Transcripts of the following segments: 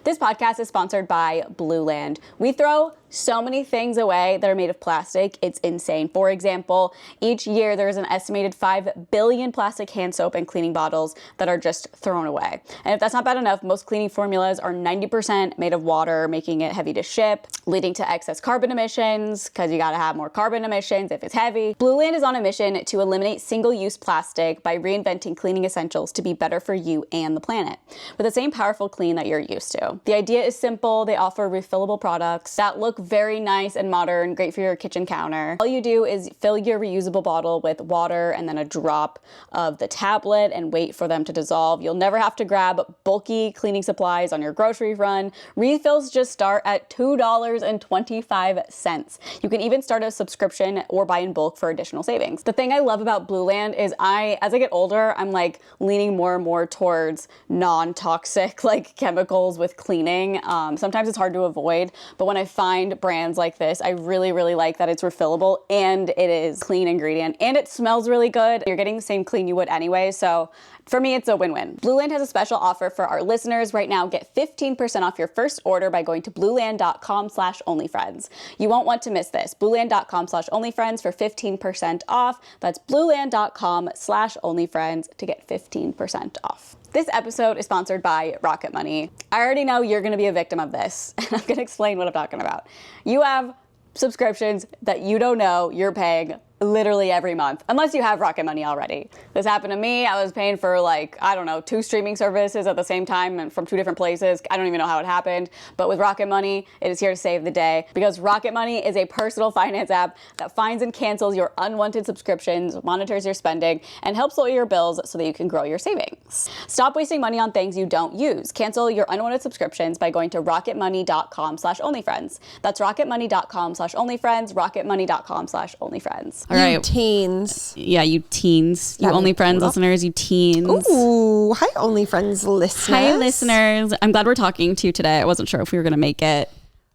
This podcast is sponsored by Blueland. We throw so many things away that are made of plastic. It's insane. For example, each year there's an estimated 5 billion plastic hand soap and cleaning bottles that are just thrown away. And if that's not bad enough, most cleaning formulas are 90% made of water, making it heavy to ship, leading to excess carbon emissions, because you gotta have more carbon emissions if it's heavy. Blueland is on a mission to eliminate single-use plastic by reinventing cleaning essentials to be better for you and the planet, with the same powerful clean that you're used to. The idea is simple. They offer refillable products that look very nice and modern, great for your kitchen counter. All you do is fill your reusable bottle with water and then a drop of the tablet and wait for them to dissolve. You'll never have to grab bulky cleaning supplies on your grocery run. Refills just start at $2.25. You can even start a subscription or buy in bulk for additional savings. The thing I love about Blueland is as I get older, I'm like leaning more and more towards non-toxic like chemicals with cleaning. Sometimes it's hard to avoid, but when I find brands like this, I really, really like that it's refillable and it is clean ingredient and it smells really good. You're getting the same clean you would anyway, so for me, it's a win-win. Blueland has a special offer for our listeners right now. Get 15% off your first order by going to blueland.com/onlyfriends. You won't want to miss this. Blueland.com/onlyfriends for 15% off. That's blueland.com/onlyfriends to get 15% off. This episode is sponsored by Rocket Money. I already know you're gonna be a victim of this, and I'm gonna explain what I'm talking about. You have subscriptions that you don't know you're paying literally every month, unless you have Rocket Money already. This happened to me. I was paying for like, I don't know, 2 streaming services at the same time and from 2 different places. I don't even know how it happened, but with Rocket Money, it is here to save the day because Rocket Money is a personal finance app that finds and cancels your unwanted subscriptions, monitors your spending, and helps lower your bills so that you can grow your savings. Stop wasting money on things you don't use. Cancel your unwanted subscriptions by going to rocketmoney.com/onlyfriends. That's rocketmoney.com/onlyfriends, rocketmoney.com/onlyfriends. All right. You teens. Yeah, you teens. You OnlyFriends listeners, you teens. Ooh, hi OnlyFriends listeners. Hi listeners. I'm glad we're talking to you today. I wasn't sure if we were going to make it.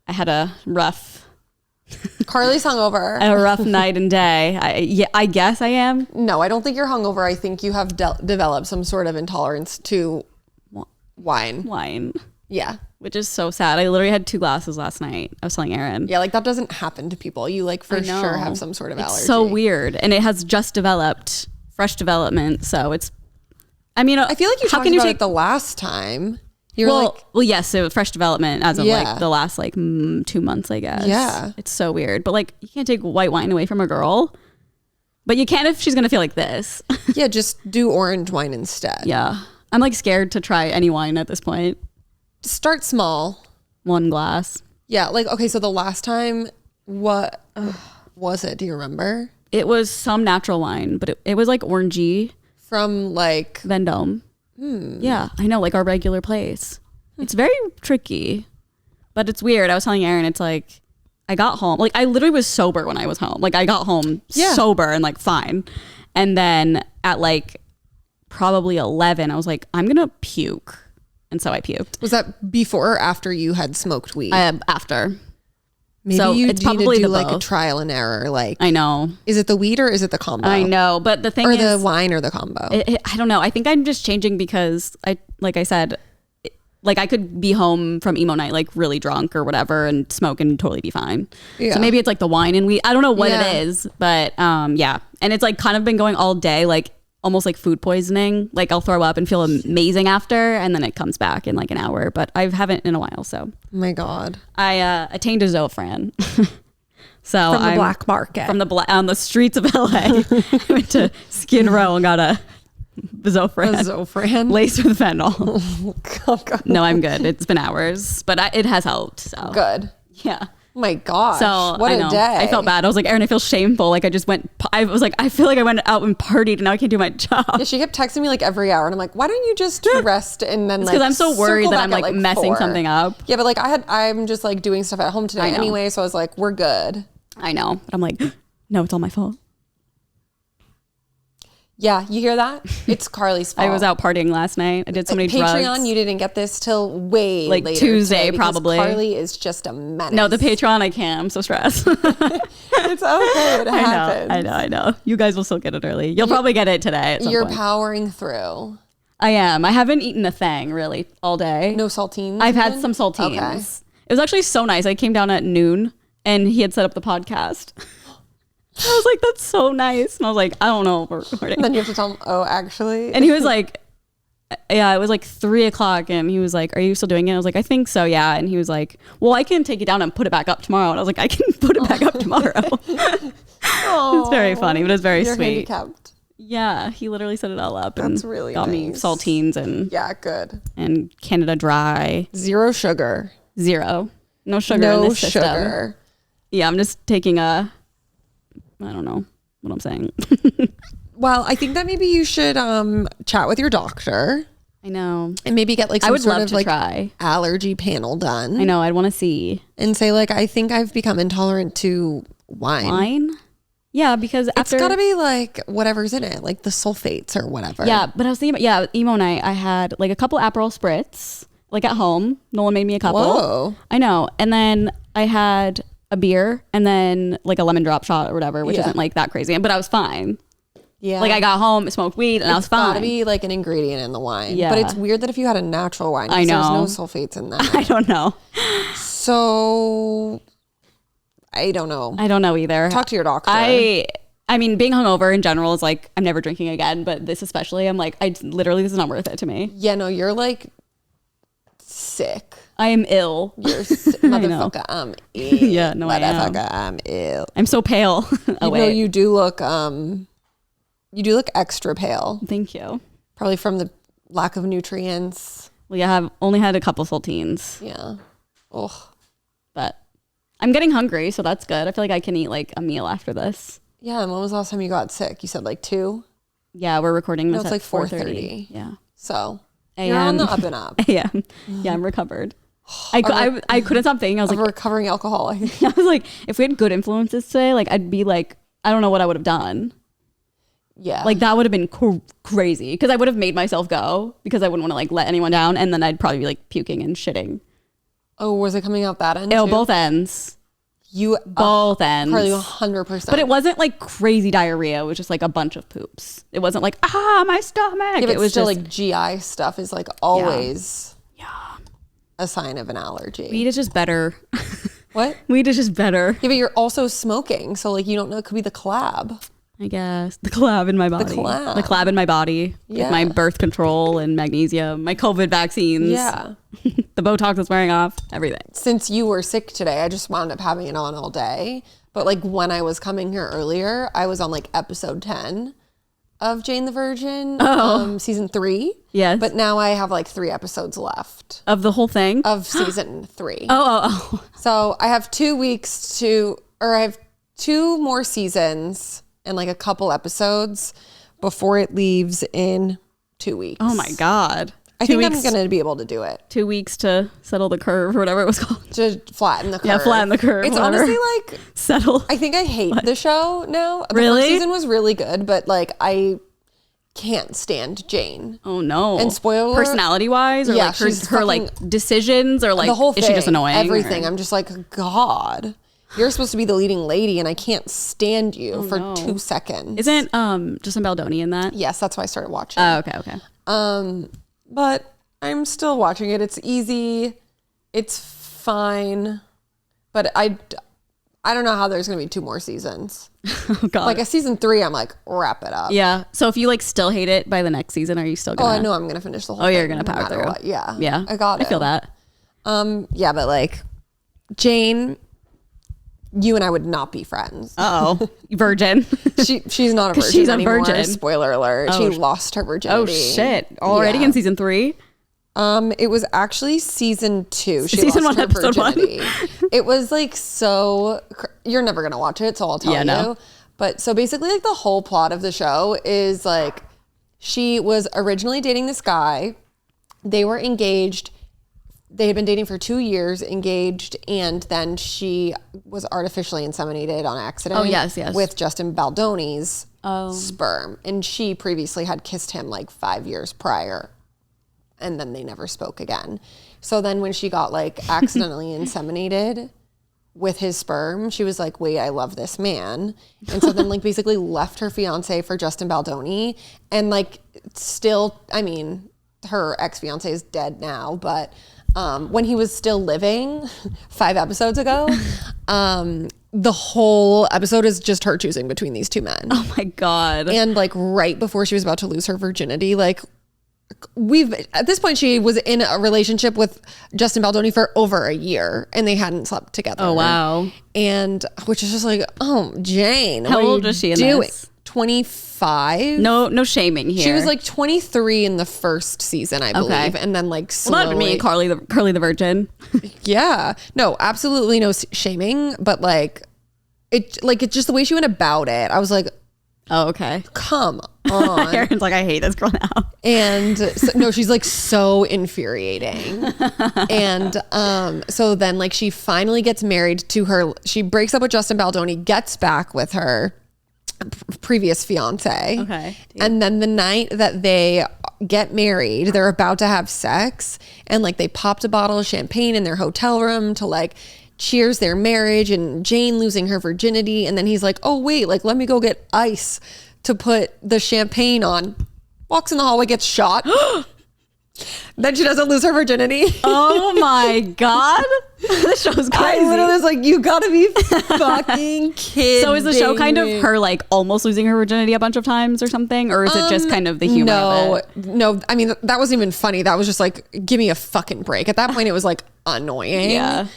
I had a rough... Carly's hungover. A rough night and day. I guess I am. No, I don't think you're hungover. I think you have developed some sort of intolerance to wine. Yeah. Which is so sad. I literally had 2 glasses last night. I was telling Aaron. Yeah, like that doesn't happen to people. You like for sure have some sort of allergy. It's so weird. And it has just developed, fresh development. So it's, I mean, I feel like you talked about it the last time. Well, yes, so fresh development as of like the last like 2 months, I guess. Yeah. It's so weird. But like, you can't take white wine away from a girl. But you can if she's going to feel like this. Yeah, just do orange wine instead. Yeah. I'm like scared to try any wine at this point. Start small. 1 glass. Yeah, like, okay, so the last time, what was it? Do you remember? It was some natural wine, but it was like orangey. From like... Vendome. Yeah, I know, like our regular place. It's very tricky, but it's weird. I was telling Aaron, it's like, I got home. Like, I literally was sober when I was home. Like, I got home sober and like fine. And then at like probably 11, I was like, I'm going to puke. And so I puked. Was that before or after you had smoked weed? After. Maybe so you it's need probably to do the like both. a trial and error. Like, I know. Is it the weed or is it the combo? I know, but the thing is, or the wine or the combo. I don't know. I think I'm just changing because like I said, like I could be home from emo night like really drunk or whatever and smoke and totally be fine. Yeah. So maybe it's like the wine and weed. I don't know what it is, but yeah. And it's like kind of been going all day, like almost like food poisoning. Like I'll throw up and feel amazing after, and then it comes back in like an hour. But I haven't in a while, so. Oh my God. I attained a Zofran. So from the black market. From on the streets of LA. I went to Skid Row and got a Zofran laced with fentanyl. Oh God. No, I'm good. It's been hours, but it has helped. So good. Yeah. Oh my gosh. So what a day. I felt bad. I was like, Aaron, I feel shameful. Like I was like, I feel like I went out and partied and now I can't do my job. Yeah, she kept texting me like every hour and I'm like, why don't you just rest and then because I'm so worried that I'm like messing something up. Yeah, but like I'm just like doing stuff at home today anyway. So I was like, we're good. I know. But I'm like, no, it's all my fault. Yeah, you hear that? It's Carly's fault. I was out partying last night. I did so many drugs. Patreon, you didn't get this till way like later Tuesday probably. Carly is just a menace. No, the Patreon I can't. I'm so stressed. It's okay. It happens. I know. You guys will still get it early. You'll probably get it today. You're powering through. I am. I haven't eaten a thing really all day. No saltines? I've had some saltines. Okay. It was actually so nice. I came down at noon and he had set up the podcast. I was like, that's so nice. And I was like, I don't know if we're recording. And then you have to tell him, oh, actually. And he was like, yeah, it was like 3:00 and he was like, are you still doing it? I was like, I think so, yeah. And he was like, well, I can take it down and put it back up tomorrow. And I was like, I can put it back up tomorrow. It's very funny, but it's very You're sweet. handicapped. Yeah, he literally set it all up. That's and really got me nice. saltines and Yeah, good. and Canada Dry. 0 sugar. 0. No sugar in this system. Sugar. Yeah, I'm just taking I don't know what I'm saying. Well, I think that maybe you should chat with your doctor I know. and maybe get like I some would sort love of to like try. allergy panel done. I know. I'd want to see And say like, I think I've become intolerant to wine. wine. Yeah, because after It's got to be like whatever's in it, like the sulfates or whatever. yeah, but I was thinking about emo night. I had like a couple Aperol spritz like at home. Nolan made me a couple. Whoa. I know. And then I had a beer and then like a lemon drop shot or whatever, which Yeah. isn't like that crazy, but I was fine. Yeah. Like I got home, smoked weed, and I was It's gotta fine. be like an ingredient in the wine. Yeah. But it's weird that if you had a natural wine, I 'cause know. there's no sulfates in that. I don't know. So I don't know. I don't know either. Talk to your doctor. I mean, being hungover in general is like I'm never drinking again, but this especially, I'm like, this is not worth it to me. Yeah, no, you're like sick. I am ill. You're sick. Motherfucker, I'm ill. Yeah, no, I am. Motherfucker, I'm ill. I'm so pale. Oh, You know, wait. you do look extra pale. Thank you. Probably from the lack of nutrients. Well, yeah, I've only had a couple saltines, Yeah. Ugh. but I'm getting hungry, so that's good. I feel like I can eat like a meal after this. Yeah, and when was the last time you got sick? You said like 2? Yeah, we're recording this it's at like 4:30. 4:30. Yeah. So you're on the up and up. Yeah. Yeah, I'm recovered. I couldn't stop thinking. I was Of a like, recovering alcoholic. I was like, if we had good influences today, like I'd be like, I don't know what I would have done. Yeah. Like that would have been crazy because I would have made myself go because I wouldn't want to like let anyone down, and then I'd probably be like puking and shitting. Oh, was it coming out that end? Oh, too? both ends. You Both ends. Probably 100%. But it wasn't like crazy diarrhea. It was just like a bunch of poops. It wasn't like my stomach. Yeah, but it was still just like GI stuff is like always a sign of an allergy. weed is just better. What? Weed is just better. Yeah, but you're also smoking, so like you don't know. It could be the collab. I guess the collab in my body. The collab in my body. Yeah. With my birth control and magnesium, my COVID vaccines. Yeah. The Botox is wearing off. Everything. Since you were sick today, I just wound up having it on all day. But like when I was coming here earlier, I was on like episode 10 of Jane the Virgin, season 3. Yes. But now I have like 3 episodes left Of the whole thing. of season 3. Oh. So I have 2 weeks I have 2 more seasons and like a couple episodes before it leaves in 2 weeks. Oh my God. I think I'm going to be able to do it. 2 weeks to settle the curve or whatever it was called. To flatten the curve. Yeah, flatten the curve. It's whatever. honestly like, settle. I think I hate the show now. The Really? first season was really good, but like I can't stand Jane. Oh no. And spoiler, personality wise, or Yeah, like her she's like decisions, or like the whole thing, is she just annoying? everything. or- I'm just like, God, you're supposed to be the leading lady, and I can't stand you for 2 seconds. Isn't Justin Baldoni in that? Yes, that's why I started watching. Oh, okay. But I'm still watching it. It's easy. It's fine. But I don't know how there's going to be 2 more seasons. Oh God. Like a season 3, I'm like, wrap it up. Yeah. So if you like still hate it by the next season, are you still Oh, gonna? I know I'm going to finish the whole Oh, thing. you're gonna no power matter through. what. Yeah. Yeah. I got it. I feel that. Yeah, but like Jane, you and I would not be friends. Oh, virgin. She's not a virgin she's a anymore. virgin. Spoiler alert. She lost her Oh virginity. shit! Already Yeah. in season 3. It was actually season 2. She Season lost 1, her episode 1. virginity. It was like you're never gonna watch it, so I'll tell you. no. But so basically, like the whole plot of the show is like she was originally dating this guy. They were engaged. They had been dating for 2 years, engaged, and then she was artificially inseminated on accident. Oh, yes. With Justin Baldoni's sperm, and she previously had kissed him like 5 years prior. And then they never spoke again. So then when she got like accidentally inseminated with his sperm, she was like, wait, I love this man. And so then like basically left her fiance for Justin Baldoni. And like still, I mean, her ex-fiance is dead now, but when he was still living 5 episodes ago, the whole episode is just her choosing between these two men. Oh my God. And like right before she was about to lose her virginity, like at this point she was in a relationship with Justin Baldoni for over a year and they hadn't slept together. Oh wow. And which is just like, oh, Jane, how old was she in this? 25. No shaming here. She was like 23 in the first season, I believe, and then like slowly. Well, that would me, Curly the Virgin. Yeah, no, absolutely no shaming, but like it's just the way she went about it. I was like, oh, okay, come on. Aaron's like, I hate this girl now. And no, she's like so infuriating. And so then like she finally gets married to her. She breaks up with Justin Baldoni, gets back with her previous fiance. Okay. And then the night that they get married, they're about to have sex, and like they popped a bottle of champagne in their hotel room to like cheers their marriage and Jane losing her virginity. And then he's like, oh wait, like let me go get ice to put the champagne on. Walks in the hallway, gets shot. Then she doesn't lose her virginity. Oh my God. This show's crazy. I literally was like, you gotta be fucking kidding. So is the show kind of her like almost losing her virginity a bunch of times or something? Or is it just kind of the humor of it? No. I mean, that wasn't even funny. That was just like, give me a fucking break. At that point, it was like annoying. Yeah.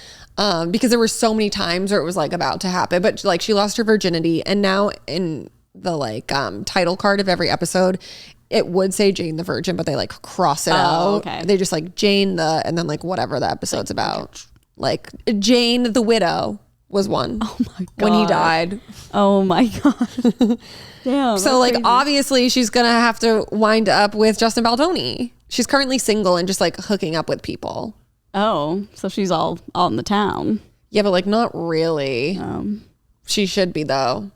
Because there were so many times where it was like about to happen. But like she lost her virginity, and now in the like title card of every episode, it would say Jane the Virgin, but they like cross it out. Okay. They just like Jane and then like whatever the episode's about. Like Jane the widow was one. Oh my God. When he died. Oh my God. Damn. So like obviously she's gonna have to wind up with Justin Baldoni. She's currently single and just like hooking up with people. Oh, so she's all in the town. Yeah, but like not really. She should be though.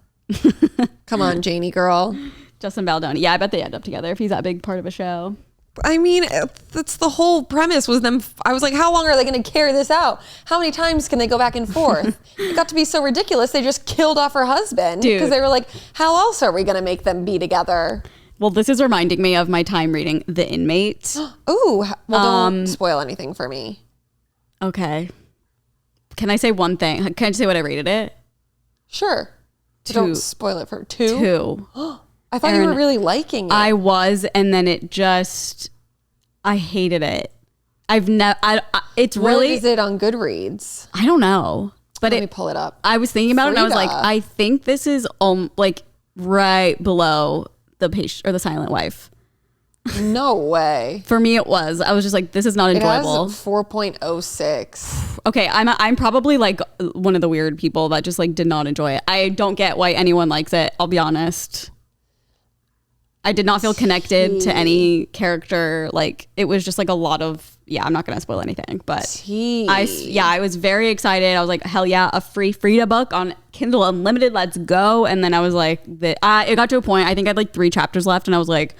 Come on, Janie girl. Justin Baldoni. Yeah, I bet they end up together if he's that big part of a show. I mean, that's the whole premise was them. I was like, how long are they going to carry this out? How many times can they go back and forth? It got to be so ridiculous. They just killed off her husband because they were like, how else are we going to make them be together? Well, this is reminding me of my time reading The Inmate. Ooh, well, don't spoil anything for me. Okay. Can I say one thing? Can I just say what I rated it? Sure. 2. Don't spoil it for 2. 2. I thought you were really liking it. I was, and then it just, I hated it. It's really. What is it on Goodreads? I don't know. But Let me pull it up. I was thinking about it and I was like, I think this is like right below the patient or the silent wife. No way. For me, it was. I was just like, this is not enjoyable. It has 4.06. Okay, I'm probably like one of the weird people that just like did not enjoy it. I don't get why anyone likes it. I'll be honest. I did not feel connected to any character. Like it was just like a lot of, I'm not going to spoil anything, but I was very excited. I was like, hell yeah, a free Frida book on Kindle Unlimited. Let's go. And then I was like, it got to a point, I think I had like 3 chapters left and I was like,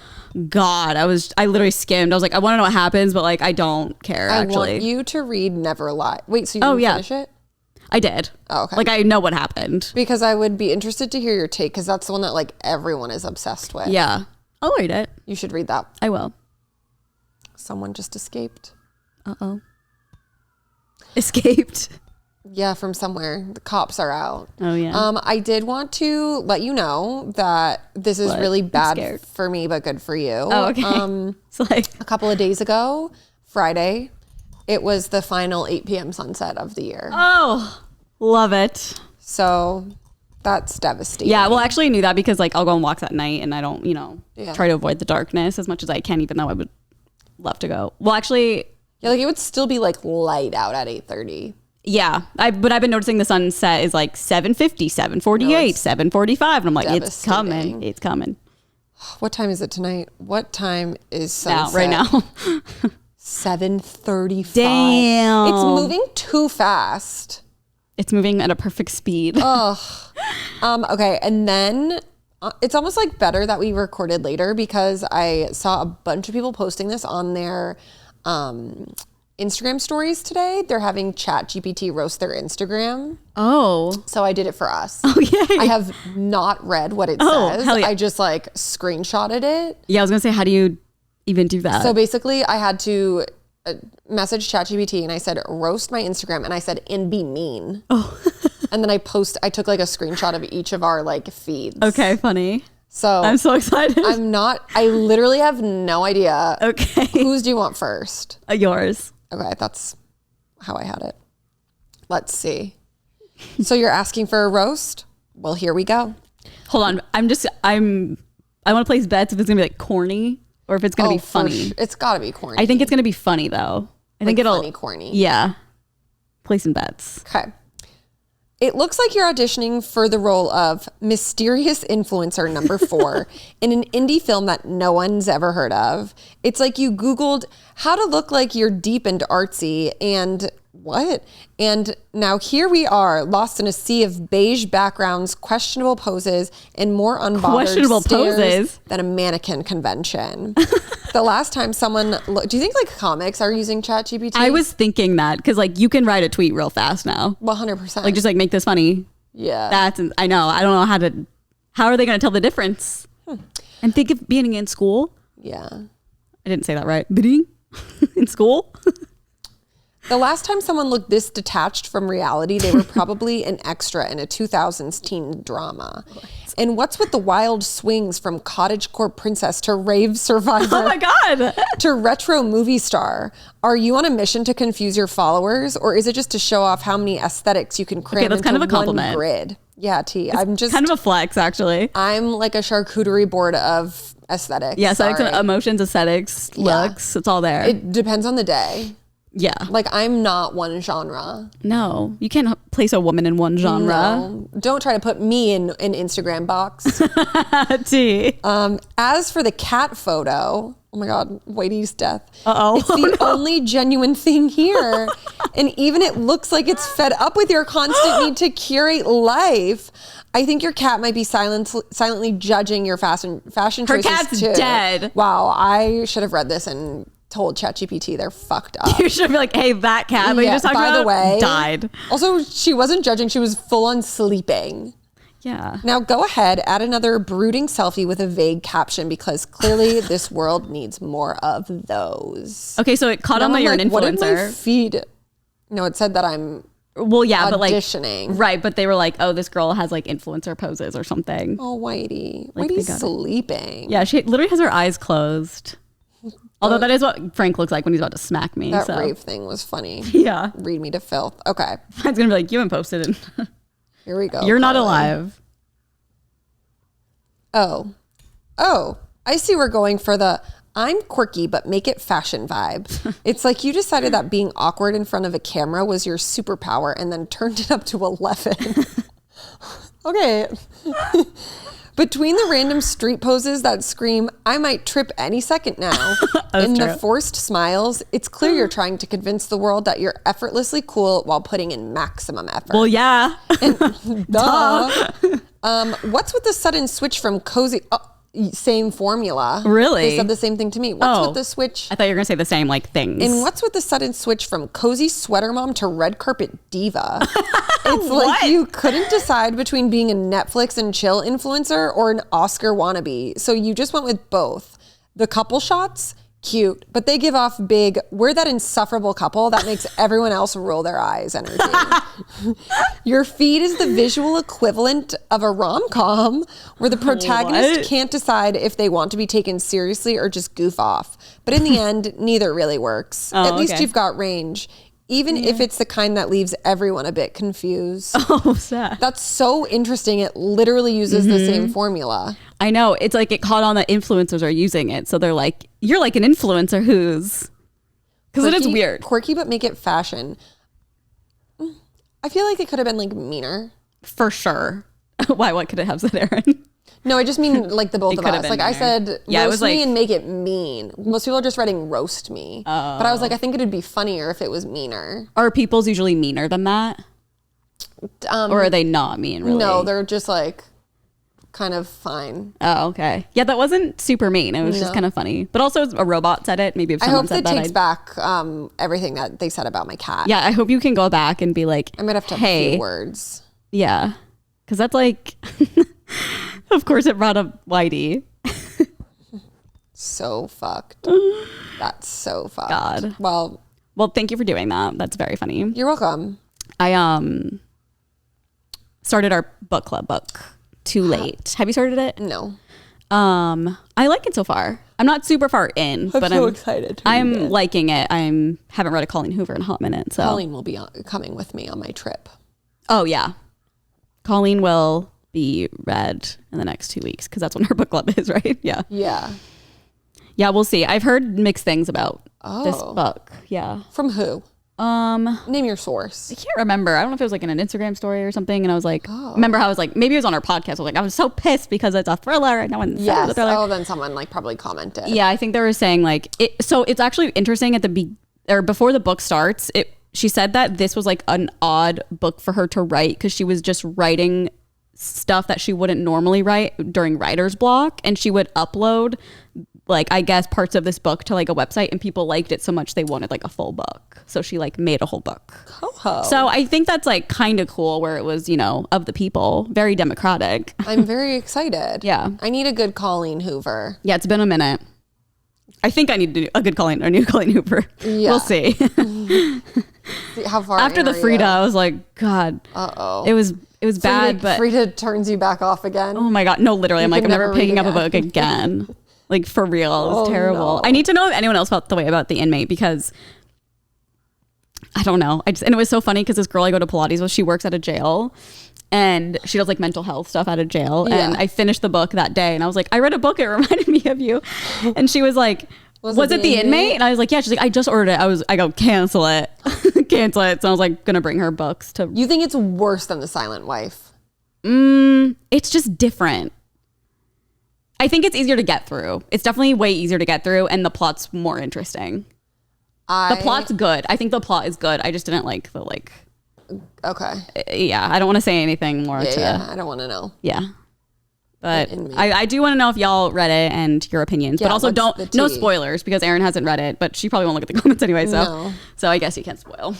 God, I literally skimmed. I was like, I want to know what happens, but like, I don't care actually. I want you to read Never Lie. Wait, so you didn't finish it? I did. Oh, okay. Like I know what happened. Because I would be interested to hear your take because that's the one that like everyone is obsessed with. Yeah. I'll read it. You should read that. I will. Someone just escaped. Uh-oh. Escaped? Yeah, from somewhere. The cops are out. Oh, yeah. I did want to let you know that this is really bad for me, but good for you. Oh, okay. It's like a couple of days ago, Friday, it was the final 8 p.m. sunset of the year. Oh, love it. So that's devastating. Yeah, well, actually I knew that because like I'll go on walks at night and I don't, try to avoid the darkness as much as I can, even though I would love to go. Well, actually. Yeah, like it would still be like light out at 8:30. Yeah, but I've been noticing the sunset is like 7:50, 7:48, 7:45, and I'm like, it's coming. It's coming. What time is it tonight? What time is sunset? Right now. 7:35. Damn. It's moving too fast. It's moving at a perfect speed. Ugh. Okay, and then it's almost like better that we recorded later because I saw a bunch of people posting this on their Instagram stories today. They're having ChatGPT roast their Instagram. Oh. So I did it for us. Oh, yay. I have not read what it says. Hell yeah. I just like screenshotted it. Yeah, I was going to say, how do you even do that? So basically I had to message ChatGPT and I said, roast my Instagram. And I said, and be mean. Oh. And then I took like a screenshot of each of our like feeds. Okay, funny. So I'm so excited. I literally have no idea. Okay. Whose do you want first? Yours. Okay, that's how I had it. Let's see. So you're asking for a roast? Well, here we go. Hold on. I want to place bets if it's going to be like corny or if it's going to be funny. It's got to be corny. I think it's going to be funny though. I think it'll funny, corny. Yeah. Placing bets. Okay. It looks like you're auditioning for the role of mysterious influencer number 4 in an indie film that no one's ever heard of. It's like you Googled how to look like you're deep and artsy and what? And now here we are, lost in a sea of beige backgrounds, questionable poses, and more unbothered stares than a mannequin convention. The last time someone, do you think like comics are using ChatGPT? I was thinking that because like you can write a tweet real fast now. Well, 100%. Like just like make this funny. Yeah. I know. I don't know how are they going to tell the difference? And think of being in school. Yeah. I didn't say that right. Being in school. The last time someone looked this detached from reality, they were probably an extra in a 2000s teen drama. And what's with the wild swings from cottagecore princess to rave survivor? Oh my God. To retro movie star? Are you on a mission to confuse your followers, or is it just to show off how many aesthetics you can cram into kind of a compliment. one grid? Yeah, T. I'm just kind of a flex, actually. I'm like a charcuterie board of aesthetics. Yeah, aesthetics, emotions, aesthetics, looks. It's all there. It depends on the day. Yeah. Like I'm not one genre. No, you can't place a woman in one genre. No. Don't try to put me in an Instagram box. T. As for the cat photo, oh my God, Whitey's death. Uh-oh. It's the only genuine thing here. And even it looks like it's fed up with your constant need to curate life. I think your cat might be silently judging your fashion choices Her cat's too. dead. Wow, I should have read this and told ChatGPT they're fucked up. You should be like, hey, that cat that you just talked about, by the way, died. Also, she wasn't judging. She was full on sleeping. Yeah. Now go ahead, add another brooding selfie with a vague caption because clearly this world needs more of those. Okay, so it caught on that you're an influencer. What did my feed? No, it said that I'm auditioning. But like, right, but they were like, oh, this girl has like influencer poses or something. Oh, Whitey. Like, Whitey's sleeping. Yeah, she literally has her eyes closed. Although that is what Frank looks like when he's about to smack me. That rave thing was funny. Yeah. Read me to filth. Okay. It's going to be like, you haven't posted it. Here we go. You're not alive. Oh, I see we're going for the I'm quirky, but make it fashion vibe. It's like you decided that being awkward in front of a camera was your superpower and then turned it up to 11. Okay. Between the random street poses that scream, I might trip any second now, and the forced smiles, it's clear you're trying to convince the world that you're effortlessly cool while putting in maximum effort. Well, yeah. And, duh. What's with the sudden switch from cozy... same formula. Really? They said the same thing to me. What's with the switch? I thought you were going to say the same like things. And what's with the sudden switch from cozy sweater mom to red carpet diva? It's like you couldn't decide between being a Netflix and chill influencer or an Oscar wannabe. So you just went with both. The couple shots, cute, but they give off big, we're that insufferable couple that makes everyone else roll their eyes energy. Your feed is the visual equivalent of a rom-com where the protagonist can't decide if they want to be taken seriously or just goof off. But in the end, neither really works. At least you've got range. Even if it's the kind that leaves everyone a bit confused. Oh, sad. That's so interesting. It literally uses the same formula. I know. It's like it caught on that influencers are using it. So they're like, you're like an influencer who's... Because it is weird. Quirky, but make it fashion. I feel like it could have been like meaner. For sure. Why? What could it have said, Aaron? No, I just mean like the both of us. Like I said, roast me like, and make it mean. Most people are just writing roast me. But I was like, I think it'd be funnier if it was meaner. Are people's usually meaner than that? Or are they not mean, really? No, they're just like kind of fine. Oh, okay. Yeah, that wasn't super mean. It was just kind of funny. But also a robot said it. Maybe if someone said that. I hope it takes back everything that they said about my cat. Yeah, I hope you can go back and be like, I might have to have a few words. Yeah. Because that's like... Of course, it brought up Whitey. So fucked. That's so fucked. God. Well, thank you for doing that. That's very funny. you're welcome. I started our book club book too late. Have you started it? No. I like it so far. I'm not super far in, but I'm excited. I'm liking it. Haven't read a Colleen Hoover in a hot minute. So Colleen will be coming with me on my trip. Oh yeah, Colleen will be read in the next 2 weeks because that's when her book club is, right? Yeah. Yeah. We'll see. I've heard mixed things about this book. Yeah. From who? Name your source. I can't remember. I don't know if it was like in an Instagram story or something. And I was like, remember how I was like, maybe it was on our podcast. I was like, I was so pissed because it's a thriller and no one said it was a thriller. Oh, then someone like probably commented. Yeah, I think they were saying like it. So it's actually interesting at the before the book starts. She said that this was like an odd book for her to write because she was just writing stuff that she wouldn't normally write during writer's block, and she would upload like I guess parts of this book to like a website, and people liked it so much they wanted like a full book, so she like made a whole book. So I think that's like kind of cool where it was, you know, of the people, very democratic. I'm very excited. Yeah, I need a good Colleen Hoover. Yeah, it's been a minute. I think I need to do a new Colleen Hoover. Yeah. We'll see. How far after the Frida, I was like, God, it was bad, but Frida turns you back off again. Oh my God, no, literally, I'm like, I'm never picking up a book again. Like for real, it was terrible. No. I need to know if anyone else felt the way about The Inmate because I don't know. And it was so funny because this girl I go to Pilates with, she works at a jail and she does like mental health stuff out of jail. Yeah. And I finished the book that day and I was like, I read a book, it reminded me of you. And she was like, was it The Inmate? And I was like, yeah. She's like, I just ordered it. I go, cancel it. Cancel it. So I was like, gonna bring her books to. You think it's worse than The Silent Wife? It's just different. I think it's easier to get through. It's definitely way easier to get through, and the plot's more interesting. The plot's good. I think the plot is good. I just didn't like the like. Okay. Yeah, I don't want to say anything more. Yeah, I don't want to know. Yeah, but I do want to know if y'all read it and your opinions. Yeah, but also no spoilers because Erin hasn't read it, but she probably won't look at the comments anyway. So I guess you can't spoil.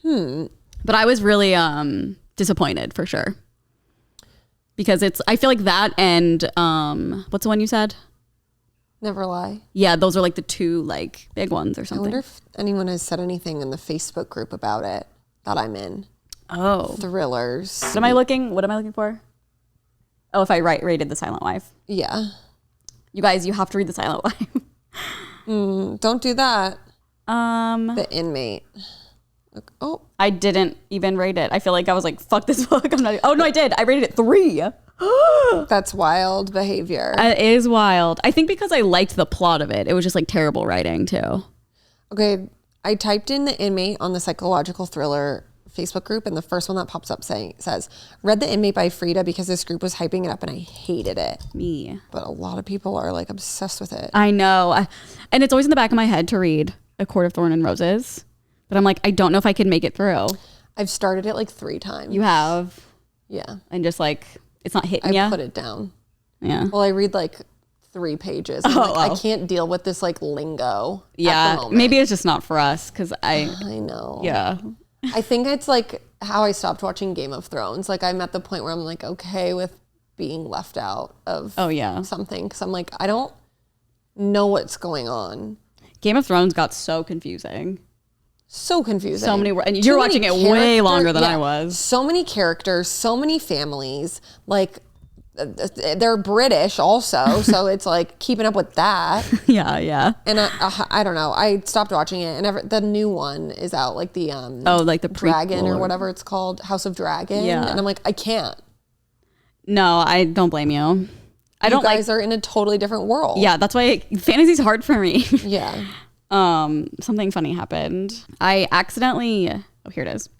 But I was really disappointed for sure. Because I feel like that and what's the one you said? Never Lie. Yeah, those are like the two like big ones or something. I wonder if anyone has said anything in the Facebook group about it that I'm in. Oh. Thrillers. What am I looking for? Oh, if I rated The Silent Wife. Yeah. You guys, you have to read The Silent Wife. Don't do that. The Inmate. Oh, I didn't even rate it. I feel like I was like, fuck this book. I'm not. Oh no, I did. I rated it 3. That's wild behavior. It is wild. I think because I liked the plot of it. It was just like terrible writing too. Okay, I typed in The Inmate on the psychological thriller Facebook group, and the first one that pops up says, read The Inmate by Frida because this group was hyping it up and I hated it. Me. But a lot of people are like obsessed with it. I know. And it's always in the back of my head to read A Court of Thorn and Roses. But I'm like, I don't know if I can make it through. I've started it like 3 times. You have? Yeah. And just like, it's not hitting you? I put it down. Yeah. Well, I read like 3 pages. I can't deal with this like lingo. Yeah. At the moment. Maybe it's just not for us because I know. Yeah. I think it's like how I stopped watching Game of Thrones. Like I'm at the point where I'm like okay with being left out of something because I'm like, I don't know what's going on. Game of Thrones got so confusing. So confusing. So many, and you're watching it way longer than I was. So many characters, so many families. Like they're British also, so it's like keeping up with that. Yeah. And I don't know. I stopped watching it, and the new one is out, like the like the Dragon or whatever it's called, House of Dragon. Yeah. And I'm like, I can't. No, I don't blame you. You guys are in a totally different world. Yeah, that's why fantasy's hard for me. Yeah. Something funny happened. I accidentally, here it is.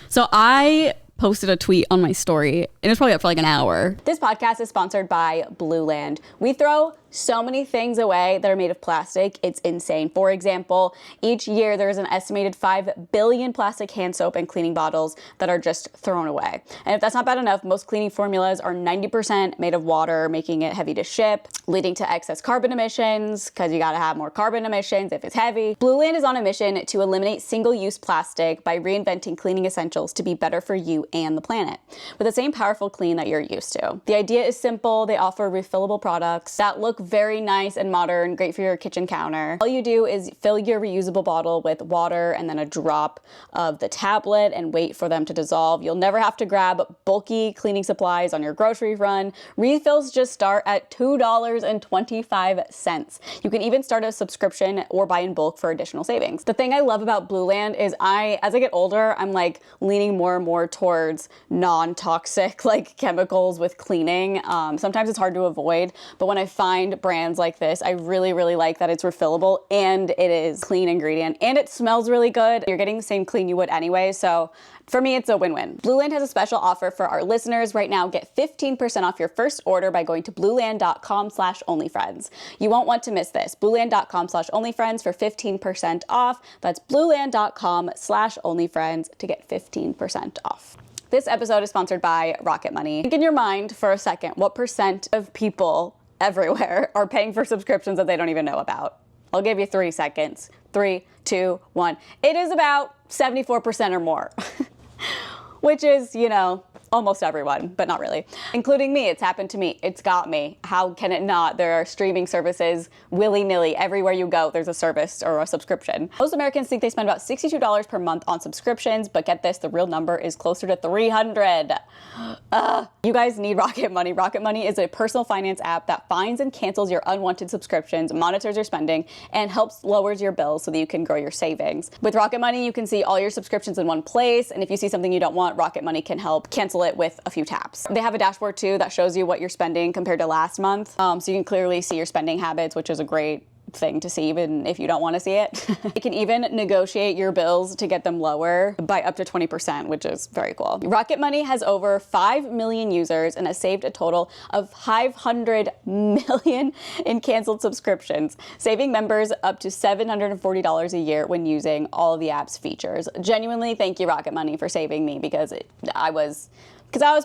So I posted a tweet on my story and it was probably up for like an hour. This podcast is sponsored by Blueland. We throw so many things away that are made of plastic. It's insane. For example, each year there is an estimated 5 billion plastic hand soap and cleaning bottles that are just thrown away. And if that's not bad enough, most cleaning formulas are 90% made of water, making it heavy to ship, leading to excess carbon emissions because you gotta have more carbon emissions if it's heavy. Blueland is on a mission to eliminate single-use plastic by reinventing cleaning essentials to be better for you and the planet with the same powerful clean that you're used to. The idea is simple. They offer refillable products that look very nice and modern, great for your kitchen counter. All you do is fill your reusable bottle with water and then a drop of the tablet and wait for them to dissolve. You'll never have to grab bulky cleaning supplies on your grocery run. Refills just start at $2.25. You can even start a subscription or buy in bulk for additional savings. The thing I love about Blueland is as I get older, I'm like leaning more and more towards non-toxic like chemicals with cleaning. Sometimes it's hard to avoid, but when I find brands like this, I really, really like that it's refillable and it is clean ingredient and it smells really good. You're getting the same clean you would anyway, so for me, it's a win-win. Blueland has a special offer for our listeners right now. Get 15% off your first order by going to blueland.com/onlyfriends. You won't want to miss this. Blueland.com/onlyfriends for 15% off. That's blueland.com/onlyfriends to get 15% off. This episode is sponsored by Rocket Money. Think in your mind for a second, what percent of people everywhere are paying for subscriptions that they don't even know about? I'll give you 3 seconds. 3, 2, 1. It is about 74% or more, which is, almost everyone, but not really. Including me, it's happened to me. It's got me. How can it not? There are streaming services willy-nilly. Everywhere you go, there's a service or a subscription. Most Americans think they spend about $62 per month on subscriptions, but get this, the real number is closer to $300. You guys need Rocket Money. Rocket Money is a personal finance app that finds and cancels your unwanted subscriptions, monitors your spending, and lowers your bills so that you can grow your savings. With Rocket Money, you can see all your subscriptions in one place, and if you see something you don't want, Rocket Money can help cancel it with a few taps. They have a dashboard too that shows you what you're spending compared to last month, so you can clearly see your spending habits, which is a great thing to see even if you don't want to see it. You can even negotiate your bills to get them lower by up to 20%, which is very cool. Rocket Money has over 5 million users and has saved a total of $500 million in canceled subscriptions, saving members up to $740 a year when using all of the app's features. Genuinely, thank you, Rocket Money, for saving me because I was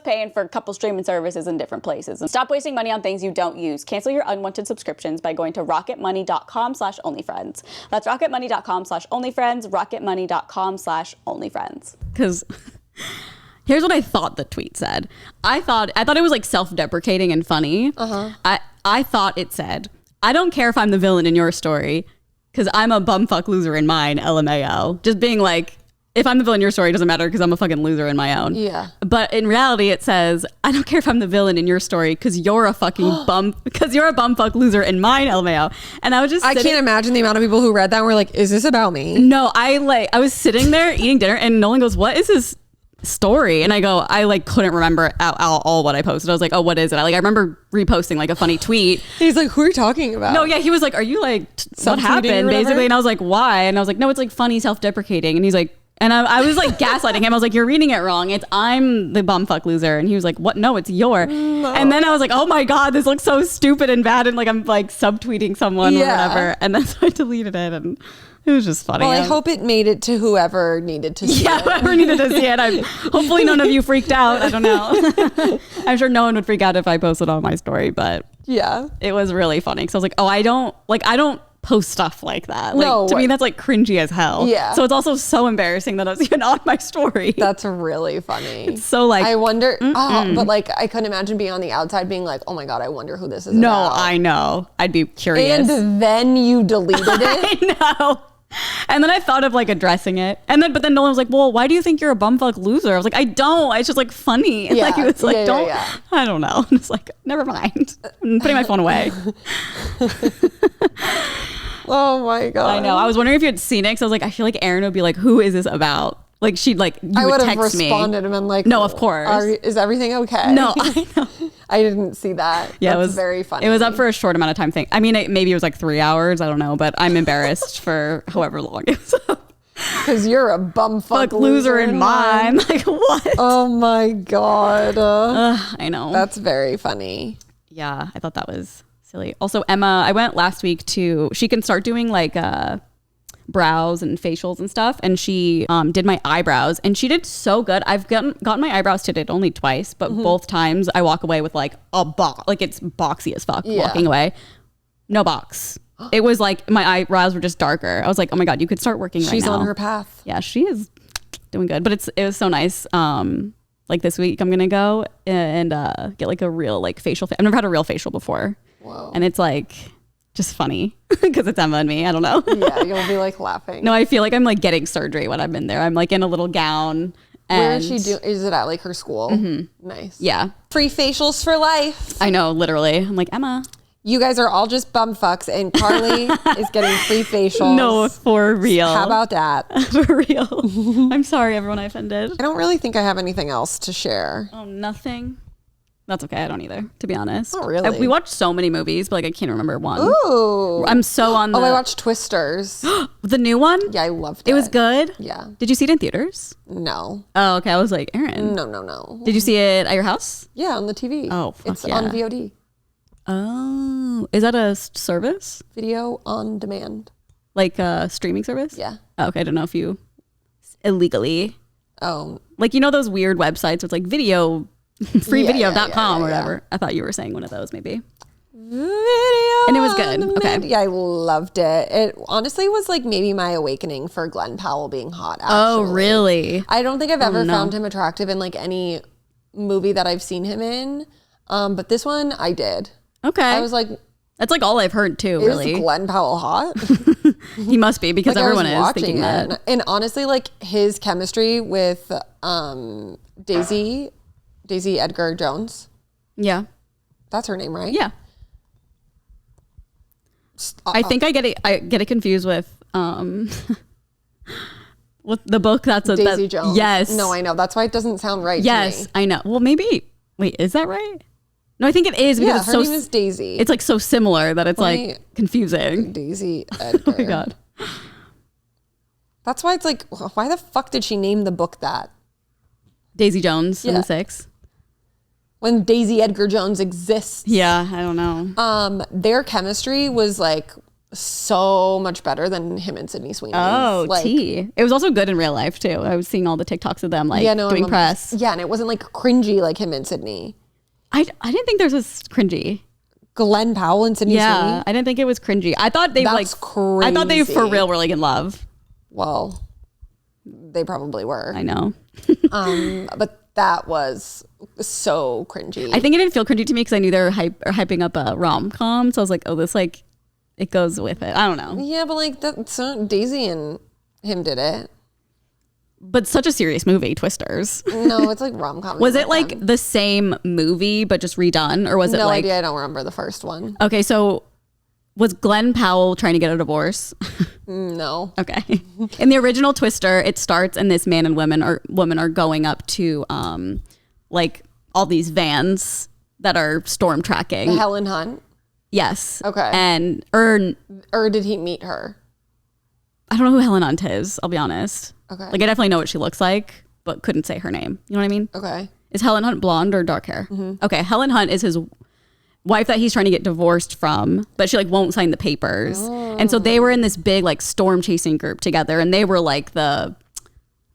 paying for a couple streaming services in different places. Stop wasting money on things you don't use. Cancel your unwanted subscriptions by going to rocketmoney.com/onlyfriends. That's rocketmoney.com/onlyfriends, rocketmoney.com/onlyfriends. Because here's what I thought the tweet said. I thought it was like self-deprecating and funny. I thought it said, I don't care if I'm the villain in your story because I'm a bumfuck loser in mine, LMAO. Just being like, if I'm the villain in your story, it doesn't matter because I'm a fucking loser in my own. Yeah. But in reality, it says, I don't care if I'm the villain in your story because you're a fucking because you're a bumfuck loser in mine, LMAO. And I was just I can't imagine the amount of people who read that and were like, is this about me? No, I was sitting there eating dinner and Nolan goes, what is this story? And I go, I couldn't remember all what I posted. I was like, oh, what is it? I remember reposting a funny tweet. He's like, who are you talking about? No, yeah, he was like, are you what happened? Basically. And I was like, why? And I was like, no, it's funny, self-deprecating. And he's like, and I was gaslighting him. I was like, you're reading it wrong. I'm the bumfuck loser. And he was like, what? No, it's your. No. And then I was like, oh my God, this looks so stupid and bad. And I'm subtweeting someone or whatever. And then so I deleted it and it was just funny. Well, I hope it made it to whoever needed to see it. Yeah, whoever needed to see it. Hopefully none of you freaked out. I don't know. I'm sure no one would freak out if I posted on my story, but yeah, it was really funny. Because I was like, oh, I don't post stuff like that. To me, that's cringy as hell. Yeah. So it's also so embarrassing that I was even on my story. That's really funny. It's so I wonder, but I couldn't imagine being on the outside being like, oh my God, I wonder who this is about. No, I know. I'd be curious. And then you deleted it? I know. And then I thought of addressing it. But then Nolan was like, well, why do you think you're a bumfuck loser? I was like, I don't. It's just funny. Yeah. He was I don't know. And it's never mind. I'm putting my phone away. Oh my God. I know. I was wondering if you had seen it because I was like, I feel like Erin would be like, who is this about? She'd you I would have text me. Responded and been like, no, of course. Is everything okay? No, I know. I didn't see that. Yeah, That's it was very funny. It was up for a short amount of time thing. I mean, maybe it was 3 hours. I don't know, but I'm embarrassed for however long it was up. Because you're a bumfuck loser in mine. What? Oh my God. I know. That's very funny. Yeah, I thought that was silly. Also, Emma, I went last week she can start doing brows and facials and stuff, and she did my eyebrows and she did so good. I've gotten my eyebrows tinted only twice, but both times I walk away with a box, it's boxy as fuck. Walking away, no box. It was my eyebrows were just darker. I was like, oh my God, you could start working right now. She's on her path. Yeah, she is doing good, but it was so nice. This week I'm gonna go and get a real facial. I've never had a real facial before. Whoa. And it's like just funny because it's Emma and me. I don't know. Yeah, you'll be like laughing. No, I feel like I'm like getting surgery when I'm in there. I'm like in a little gown. Where is she doing? Is it at like her school? Mm-hmm. Nice. Yeah. Free facials for life. I know, literally. I'm like, Emma. You guys are all just bum fucks, and Carly is getting free facials. No, for real. How about that? For real. I'm sorry, everyone I offended. I don't really think I have anything else to share. Oh, nothing. That's okay. I don't either, to be honest. Oh, really? We watched so many movies, but like I can't remember one. Ooh. I'm so on the... Oh, I watched Twisters. The new one? Yeah, I loved it. It was good? Yeah. Did you see it in theaters? No. Oh, okay. I was like, Aaron. No. Did you see it at your house? Yeah, on the TV. Oh, fuck it's yeah. on VOD. Oh. Is that a service? Video on demand. Like a streaming service? Yeah. Oh, okay. I don't know if you illegally... Oh. Like, you know those weird websites with like video... freevideo.com or whatever. Yeah. I thought you were saying one of those maybe. Video And it was good. Okay. Yeah, I loved it. It honestly was like maybe my awakening for Glenn Powell being hot, actually. Oh, really? I don't think I've ever found him attractive in like any movie that I've seen him in. But this one I did. Okay. I was like, that's like all I've heard too, really. is Glenn Powell hot? He must be because Like, everyone I was is thinking watching that. it. And honestly, like his chemistry with Daisy Edgar Jones. Yeah. That's her name, right? Yeah. I think I get it confused with with the book that's Daisy Jones. Yes. No, I know. That's why it doesn't sound right to Yes, me. I know. Well, maybe. Wait, is that right? No, I think it is because Yeah, it's her so name is Daisy. it's like so similar that it's Let me- like confusing. Daisy Edgar. Oh my god. That's why it's like, why the fuck did she name the book that? Daisy Jones in Yeah. the 6. When Daisy Edgar Jones exists. Yeah, I don't know. Their chemistry was like so much better than him and Sydney Sweeney. Oh, like, T. It was also good in real life too. I was seeing all the TikToks of them like doing press. Yeah, and it wasn't like cringy like him and Sydney. I didn't think there's this cringy. Glenn Powell and Sydney Yeah, Sweeney. I didn't think it was cringy. I thought they That's crazy. I thought they for real were like in love. Well, they probably were. I know. But that was so cringy. I think it didn't feel cringy to me because I knew they were hyping up a rom-com. So I was like, oh, this like, it goes with it. I don't know. Yeah, but like Daisy and him did it. But such a serious movie, Twisters. No, it's like rom-com. Was it like the same movie but just redone? Or was it no like... idea. I don't remember the first one. Okay, so was Glenn Powell trying to get a divorce? No. Okay. In the original Twister, it starts and this man and woman are going up to like all these vans that are storm tracking. Helen Hunt? Yes. Okay. And Or did he meet her? I don't know who Helen Hunt is, I'll be honest. Okay. Like I definitely know what she looks like, but couldn't say her name. You know what I mean? Okay. Is Helen Hunt blonde or dark hair? Mm-hmm. Okay. Helen Hunt is his wife that he's trying to get divorced from, but she like won't sign the papers. Oh. And so they were in this big like storm chasing group together, and they were like the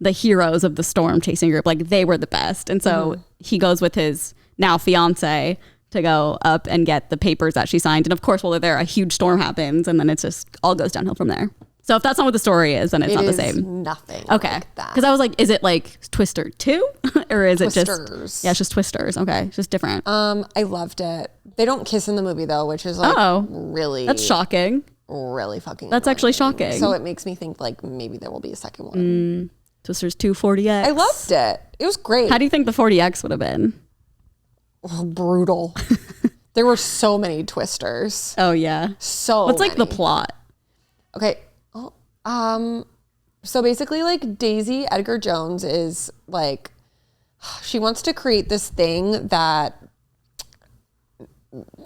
heroes of the storm chasing group. Like they were the best. And so he goes with his now fiance to go up and get the papers that she signed. And of course, while they're there, a huge storm happens, and then it's just all goes downhill from there. So if that's not what the story is, then it's not the same. Nothing. Okay. Like that. Because I was like, is it like Twister 2? Or is Twisters. it just... Yeah, it's just Twisters. Okay. It's just different. I loved it. They don't kiss in the movie though, which is like really... That's shocking. Really fucking That's annoying. actually shocking. So it makes me think like maybe there will be a second one. Twisters 2 40X. I loved it. It was great. How do you think the 40X would have been? Oh, brutal. There were so many Twisters. Oh, yeah. So What's like many. the plot? Okay. So basically like Daisy Edgar Jones is like, she wants to create this thing that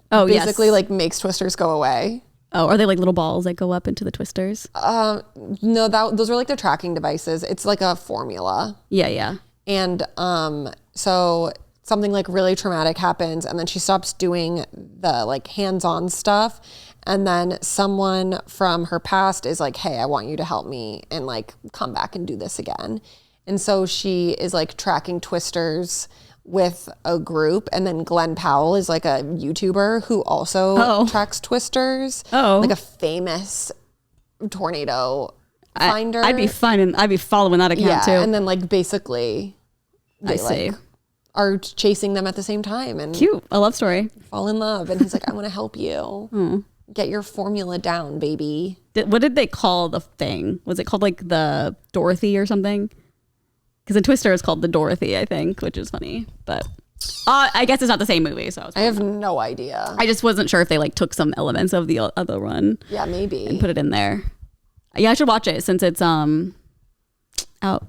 basically like makes Twisters go away. Oh, are they like little balls that go up into the Twisters? No, those are like the tracking devices. It's like a formula. Yeah. And so something like really traumatic happens, and then she stops doing the like hands-on stuff. And then someone from her past is like, hey, I want you to help me and like come back and do this again. And so she is like tracking Twisters with a group. And then Glenn Powell is like a YouTuber who also tracks Twisters. Oh. Like a famous tornado finder. I'd be following that account too. And then like basically they like are chasing them at the same time and Cute. A love story. fall in love. And he's like, I want to help you. Get your formula down, baby. What did they call the thing? Was it called like the Dorothy or something? Because in Twister it's called the Dorothy, I think, which is funny. But I guess it's not the same movie. So I have no idea. I just wasn't sure if they like took some elements of the other one. Yeah, maybe. And put it in there. Yeah, I should watch it since it's out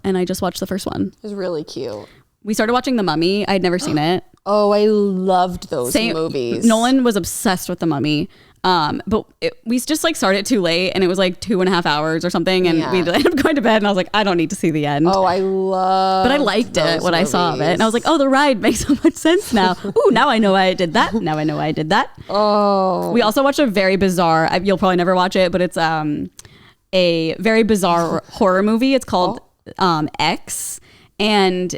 and I just watched the first one. It was really cute. We started watching The Mummy. I'd never seen it. Oh, I loved those movies. Nolan was obsessed with The Mummy. But we just like started too late and it was like 2.5 hours or something. And we ended up going to bed and I was like, I don't need to see the end. Oh, I love. But I liked it when I saw it. And I was like, oh, the ride makes so much sense now. Ooh, now I know why I did that. Now I know why I did that. Oh. We also watched a very bizarre, you'll probably never watch it, but it's a very bizarre horror movie. It's called X. And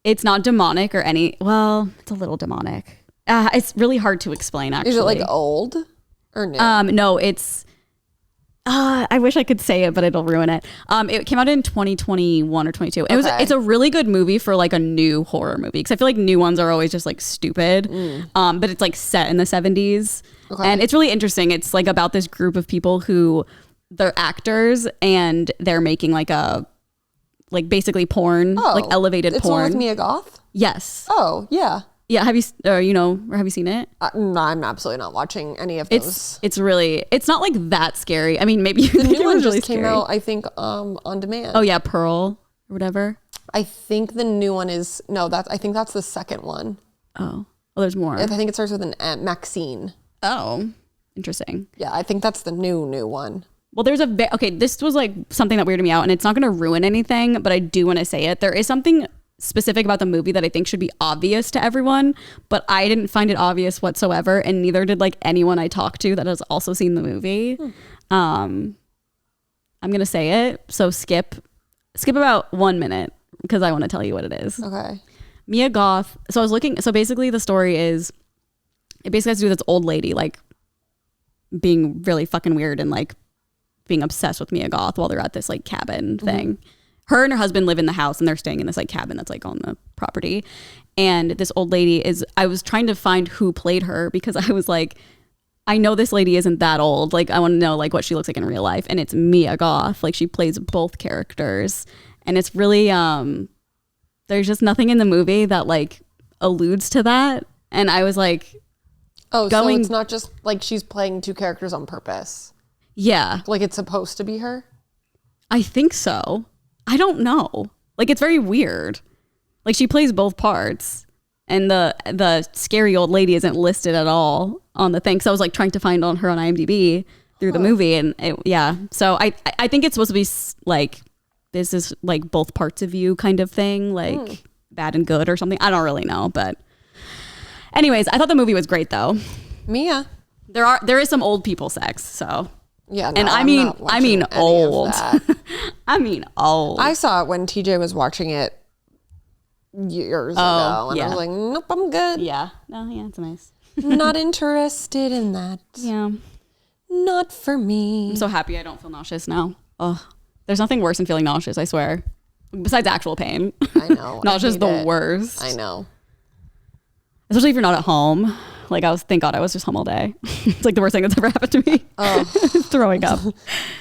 it's not demonic or it's a little demonic. It's really hard to explain, actually. Is it like old or new? No, it's I wish I could say it, but it'll ruin it. It came out in 2021 or 22. It's a really good movie for like a new horror movie because I feel like new ones are always just like stupid. But it's like set in the 70s. Okay. And it's really interesting. It's like about this group of people who they're actors and they're making like basically porn, like elevated it's porn. It's with Mia Goth? Yes. Oh, yeah. Yeah, have you seen it? No, I'm absolutely not watching any of those. It's not like that scary. I mean, maybe the new one just really came out, I think, on demand. Oh yeah, Pearl or whatever. I think the new one is I think that's the second one. Oh, well, there's more. I think it starts with an M, Maxine. Oh, interesting. Yeah, I think that's the new one. Well, there's this was like something that weirded me out, and it's not going to ruin anything, but I do want to say it. There is something specific about the movie that I think should be obvious to everyone, but I didn't find it obvious whatsoever, and neither did like anyone I talked to that has also seen the movie. I'm gonna say it, so skip about 1 minute because I want to tell you what it is. Okay. Mia Goth. So basically the story is, it basically has to do with this old lady like being really fucking weird and like being obsessed with Mia Goth while they're at this like cabin thing. Her and her husband live in the house and they're staying in this like cabin that's like on the property. And this old lady I was trying to find who played her because I was like, I know this lady isn't that old. Like I want to know like what she looks like in real life. And it's Mia Goth. Like she plays both characters. And it's really, there's just nothing in the movie that like alludes to that. And I was like, so it's not just like she's playing two characters on purpose. Yeah. Like it's supposed to be her? I think so. I don't know. Like it's very weird. Like she plays both parts and the scary old lady isn't listed at all on the thing. So I was like trying to find her on IMDb through the movie and So I think it's supposed to be like, this is like both parts of you kind of thing, like bad and good or something. I don't really know. But anyways, I thought the movie was great though. Mia. There is some old people sex. So. Yeah, and I mean old. I mean old. I saw it when TJ was watching it years ago, and I was like, "Nope, I'm good." Yeah, it's nice. Not interested in that. Yeah, not for me. I'm so happy I don't feel nauseous now. Oh, there's nothing worse than feeling nauseous. I swear. Besides actual pain. I know. Nauseous is the worst. I know. Especially if you're not at home. Like thank God I was just home all day. It's like the worst thing that's ever happened to me. Oh. Throwing up.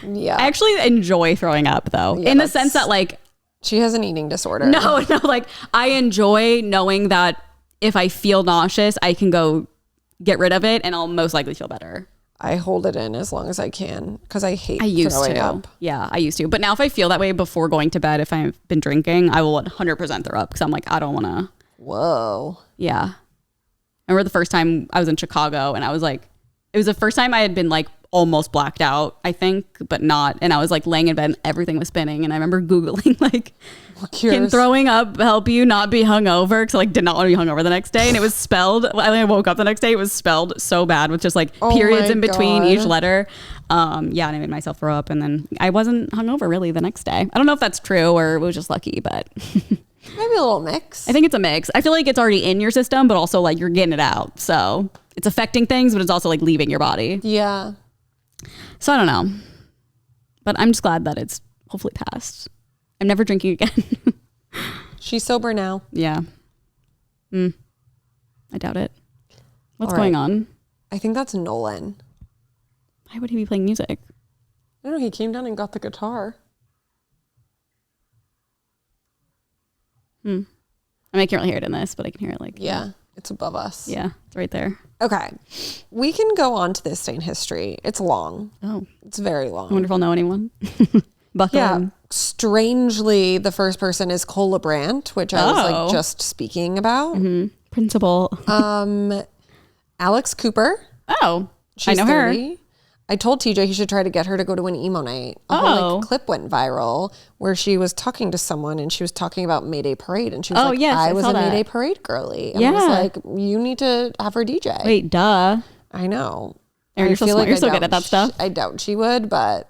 Yeah. I actually enjoy throwing up though. Yeah, in the sense that like. She has an eating disorder. No, like I enjoy knowing that if I feel nauseous, I can go get rid of it and I'll most likely feel better. I hold it in as long as I can because I hate throwing up. Yeah, I used to. But now if I feel that way before going to bed, if I've been drinking, I will 100% throw up because I'm like, I don't want to. Whoa. Yeah. I remember the first time I was in Chicago and I was like, it was the first time I had been like almost blacked out, I think, but not. And I was like laying in bed and everything was spinning. And I remember Googling like, can throwing up help you not be hungover? Because I like did not want to be hungover the next day. And it was spelled, I woke up the next day, it was spelled so bad with just like periods in between each letter. And I made myself throw up and then I wasn't hungover really the next day. I don't know if that's true or it was just lucky, but... Maybe a little mix. I think it's a mix. I feel like it's already in your system, but also like you're getting it out. So it's affecting things, but it's also like leaving your body. Yeah. So I don't know. But I'm just glad that it's hopefully passed. I'm never drinking again. She's sober now. Yeah. I doubt it. What's All right. going on? I think that's Nolan. Why would he be playing music? I don't know. He came down and got the guitar. I mean, I can't really hear it in this, but I can hear it like... Yeah, it's above us. Yeah, it's right there. Okay. We can go on to this day in history. It's long. Oh. It's very I long. wonder if I'll know anyone. Buckle Yeah. in. Strangely, the first person is Cole LeBrant, which I was like just speaking about. Principal. Alex Cooper. Oh, She's I know 30. I told TJ he should try to get her to go to an emo night. A whole like, clip went viral where she was talking to someone and she was talking about Mayday Parade. And she was like, yes, I was saw a that. Mayday Parade girly. And I was like, you need to have her DJ. Wait, duh. I know. Aaron, you're so smart. You're so good at that stuff. I doubt she would, but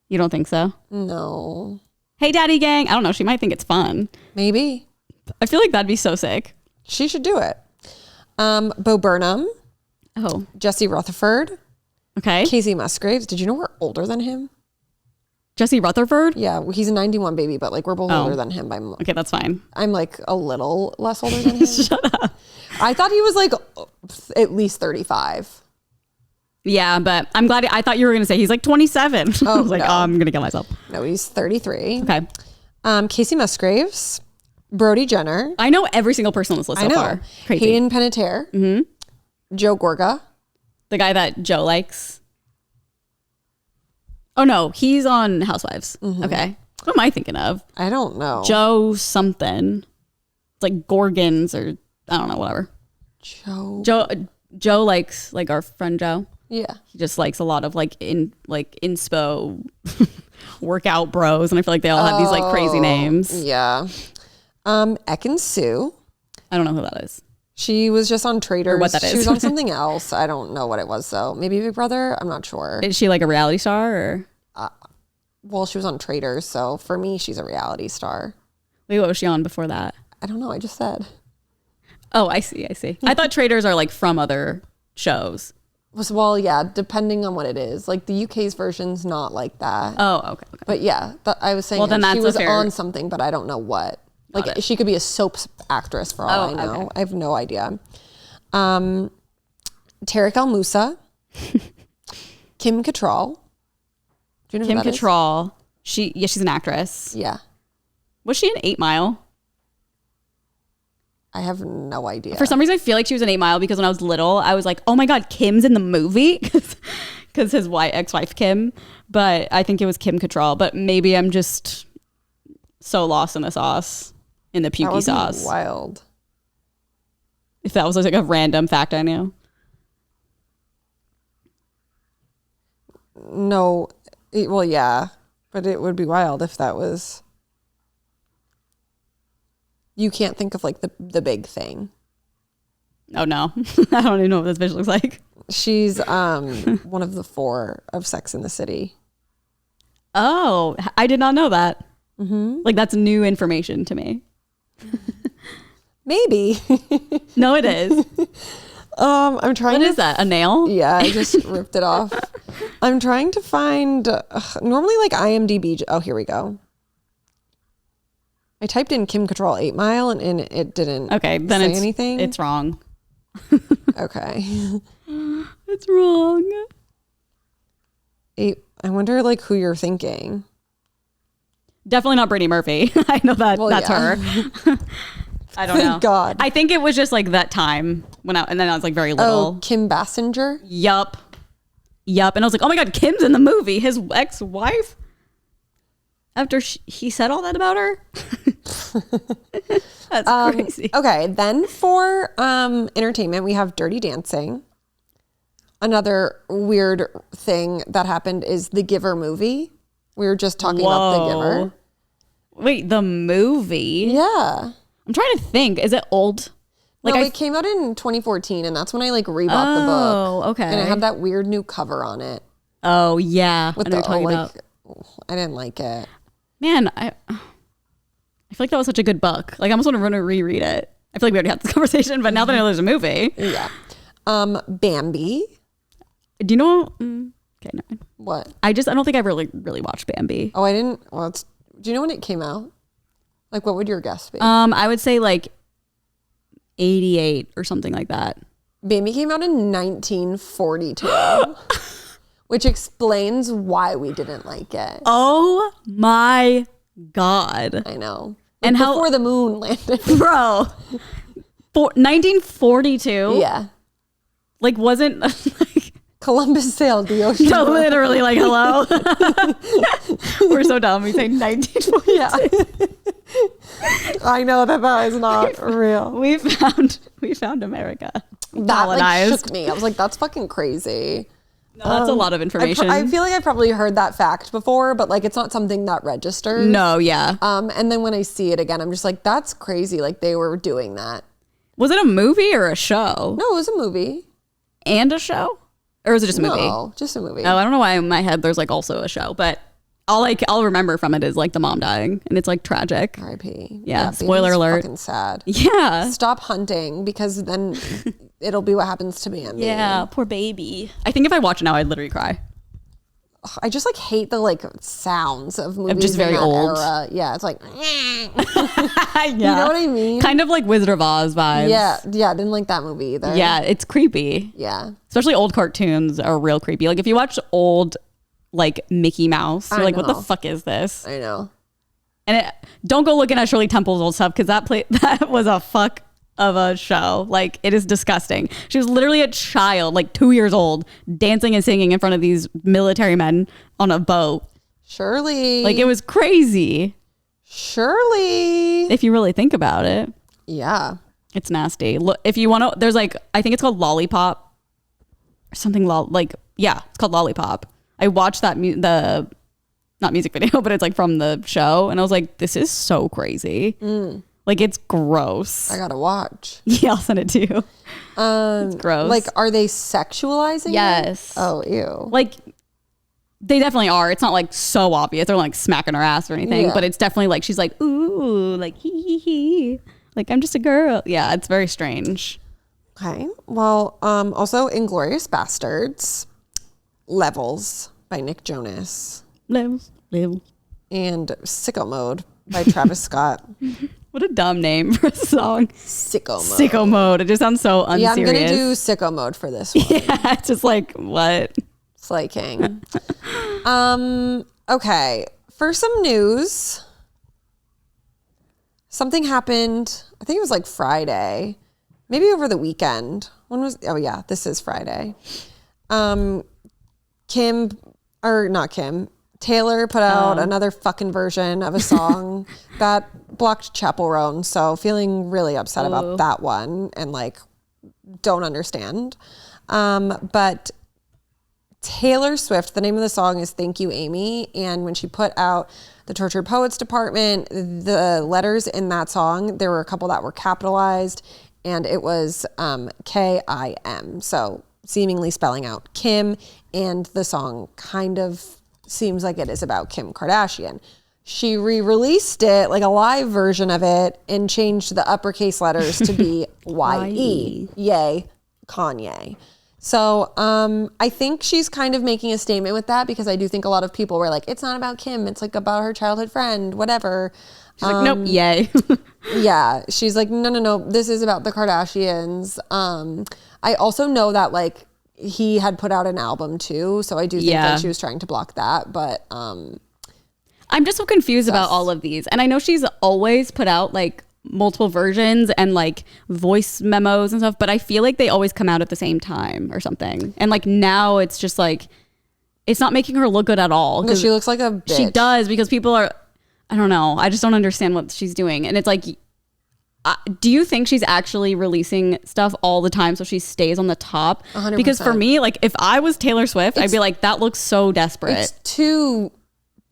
You don't think so? no. Hey, Daddy Gang. I don't know. She might think it's fun. Maybe. I feel like that'd be so sick. She should do it. Bo Burnham, Oh, Jesse Rutherford, okay. Casey Musgraves. Did you know we're older than him? Jesse Rutherford? Yeah, he's a 91 baby, but like we're both older than him by Okay, that's fine. I'm like a little less older than him. Shut up. I thought he was like at least 35. Yeah, but I'm glad. I thought you were going to say he's like 27. I was like, no. oh, I'm going to kill myself. No, he's 33. Okay. Casey Musgraves, Brody Jenner. I know every single person on this list I so know. far. Crazy. Hayden Panettiere. Joe Gorga. The guy that Joe likes. Oh, no. He's on Housewives. Okay. What am I thinking of? I don't know. Joe something. It's like Gorgons or I don't know, whatever. Joe likes like our friend Joe. Yeah. He just likes a lot of like inspo workout bros, and I feel like they all have these like crazy names. Yeah. Ekin Sue. I don't know who that is. She was just on Traders. Or what that She is. was on something else. I don't know what it was though. Maybe Big Brother. I'm not sure. Is she like a reality star or? Well, she was on Traders, so for me, she's a reality star. Wait, what was she on before that? I don't know. I just said. Oh, I see. I thought Traders are like from other shows. Well, yeah, depending on what it is. Like the UK's version's not like that. Oh, okay. But yeah, I was saying Well, then she that's was a fair- on something, but I don't know what. Like she could be a soap actress for all I know. Okay. I have no idea. Tarek El Moussa, Kim Cattrall. Do you know Kim who that is? Cattrall. She's an actress. Yeah, Was she in 8 Mile? I have no idea. For some reason, I feel like she was in 8 Mile because when I was little, I was like, oh my God, Kim's in the movie. Because his ex-wife, Kim. But I think it was Kim Cattrall. But maybe I'm just so lost in the sauce, in the That pukey would be sauce. wild. If that was like a random fact I knew. No, well, yeah, but it would be wild if that was. You can't think of like the big thing. Oh no. I don't even know what this bitch looks like. She's one of the 4 of Sex in the City. Oh, I did not know that. Like that's new information to me. Maybe. No, it is. I'm trying What to is that? A nail? Yeah, I just ripped it off. I'm trying to find normally like IMDb. Oh, here we go. I typed in Kim Cattrall 8 Mile and it didn't Okay, then say it's anything. It's wrong. Okay. It's wrong. I wonder like who you're thinking. Definitely not Brittany Murphy. I know that that's yeah. her. I don't know. Thank God. I think it was just like that time and then I was like very little. Oh, Kim Basinger? Yup. And I was like, oh my God, Kim's in the movie. His ex-wife. After he said all that about her. That's crazy. Okay, then for entertainment, we have Dirty Dancing. Another weird thing that happened is the Giver movie. We were just talking about the Giver. Wait, the movie? Yeah. I'm trying to think. Is it old? Like it came out in 2014, and that's when I like rebought the book. Oh, okay. And it had that weird new cover on it. Oh, yeah. With I know the what you're talking about. I didn't like it. Man, I feel like that was such a good book. Like I almost want to run and reread it. I feel like we already had this conversation, but now that I know there's a movie. Yeah. Bambi. Do you know? Okay, no. What? I don't think I really watched Bambi. Oh, I didn't. Well, do you know when it came out? Like, what would your guess be? I would say like 88 or something like that. Bambi came out in 1942, which explains why we didn't like it. Oh my God. I know. And how before the moon landed. Bro. 1942? Yeah. Like wasn't like Columbus sailed the ocean. no, literally like hello. We're so dumb. We say 1942. Yeah. I know that is not real. We found America. That like Colonized. shook me. I was like, that's fucking crazy. No, that's a lot of information. I feel like I've probably heard that fact before, but like it's not something that registers. No, yeah. And then when I see it again, I'm just like, that's crazy. Like they were doing that. Was it a movie or a show? No, it was a movie. And a show? Or was it just a movie? No, just a movie. Oh, I don't know why in my head there's like also a show, but I'll remember from it is like the mom dying, and it's like tragic. R.I.P. Yeah, spoiler Bambi's alert. Fucking sad. Yeah. Stop hunting because then it'll be what happens to Bambi. Yeah, poor baby. I think if I watch it now, I'd literally cry. I just like hate the like sounds of movies. Just very in that old. Era. Yeah, it's like, Yeah. you know what I mean? Kind of like Wizard of Oz vibes. Yeah, didn't like that movie either. Yeah, it's creepy. Yeah. Especially old cartoons are real creepy. Like if you watch old like Mickey Mouse, you're like, what the know. fuck is this? I know. And don't go looking at Shirley Temple's old stuff because that was a fuck of a show. Like it is disgusting. She was literally a child, like 2 years old, dancing and singing in front of these military men on a boat. Shirley. Like it was crazy. Shirley. If you really think about it, Yeah. it's nasty. Look, if you want to, there's like, I think it's called Lollipop or something. Yeah, it's called Lollipop. I watched that not music video, but it's like from the show, and I was like, this is so crazy. Like it's gross. I gotta watch. Yeah, I'll send it to you. It's gross. Like, are they sexualizing it? Yes. Oh, ew. Like they definitely are. It's not like so obvious. They're like smacking her ass or anything, Yeah. but it's definitely like she's like, ooh, like hee. Like I'm just a girl. Yeah, it's very strange. Okay. Well, also Inglourious Bastards, Levels by Nick Jonas, Levels. and Sicko Mode by Travis Scott. What a dumb name for a song. Sicko Mode. Sicko Mode. It just sounds so unserious. Yeah, I'm gonna do Sicko Mode for this one. Yeah, it's just like what? Slay King. Okay. For some news, something happened. I think it was like Friday, maybe over the weekend. Oh yeah, this is Friday. Taylor put out another fucking version of a song that blocked Chapel Roan. So feeling really upset about that one and like don't understand. But Taylor Swift, the name of the song is Thank You, Amy. And when she put out the Tortured Poets Department, the letters in that song, there were a couple that were capitalized and it was K-I-M. So seemingly spelling out Kim, and the song kind of seems like it is about Kim Kardashian. She re-released it, like a live version of it, and changed the uppercase letters to be Y-E. Yay, Kanye. So I think she's kind of making a statement with that, because I do think a lot of people were like, it's not about Kim, it's like about her childhood friend, whatever. She's like, nope, yay. Yeah, she's like, no, this is about the Kardashians. I also know that like he had put out an album too, so I do think that she was trying to block that, but I'm just so confused about all of these. And I know she's always put out like multiple versions and like voice memos and stuff, but I feel like they always come out at the same time or something. And like now it's just like, it's not making her look good at all. no, she looks like a bitch. She does, because people are, I don't know. I just don't understand what she's doing. And it's like, do you think she's actually releasing stuff all the time so she stays on the top? 100%. Because for me, like if I was Taylor Swift, I'd be like, that looks so desperate. It's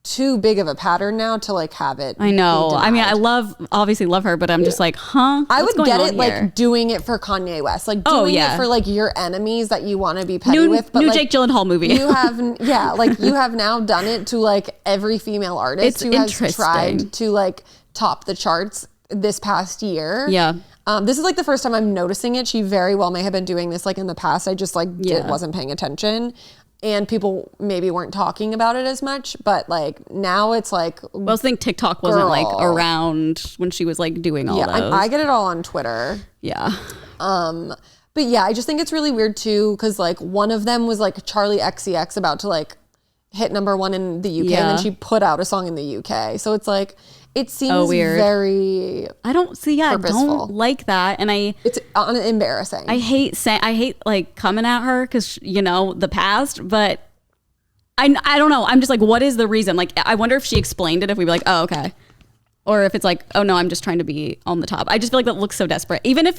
too big of a pattern now to like have it. I know. be I mean, denied. obviously love her, but I'm just like, huh? I What's would going get on it here? like doing it for Kanye West, like doing it for like your enemies that you want to be petty with. But new like, Jake Gyllenhaal movie. You have, like you have now done it to like every female artist who has tried to like top the charts this past year. Yeah. This is like the first time I'm noticing it. She very well may have been doing this like in the past. I just like wasn't paying attention. and people maybe weren't talking about it as much, but like now it's like, well, I also think TikTok wasn't like around when she was like doing all those. I get it all on Twitter. Yeah. But yeah, I just think it's really weird too, because like one of them was like Charlie XCX about to like hit #1 in the UK, and then she put out a song in the UK. So it's like, it seems weird. Very I don't see. Yeah, purposeful. I don't like that, and it's embarrassing. I hate like coming at her because you know the past, but I don't know. I'm just like, what is the reason? Like, I wonder if she explained it. If we'd be like, oh, okay, or if it's like, oh no, I'm just trying to be on the top. I just feel like that looks so desperate. Even if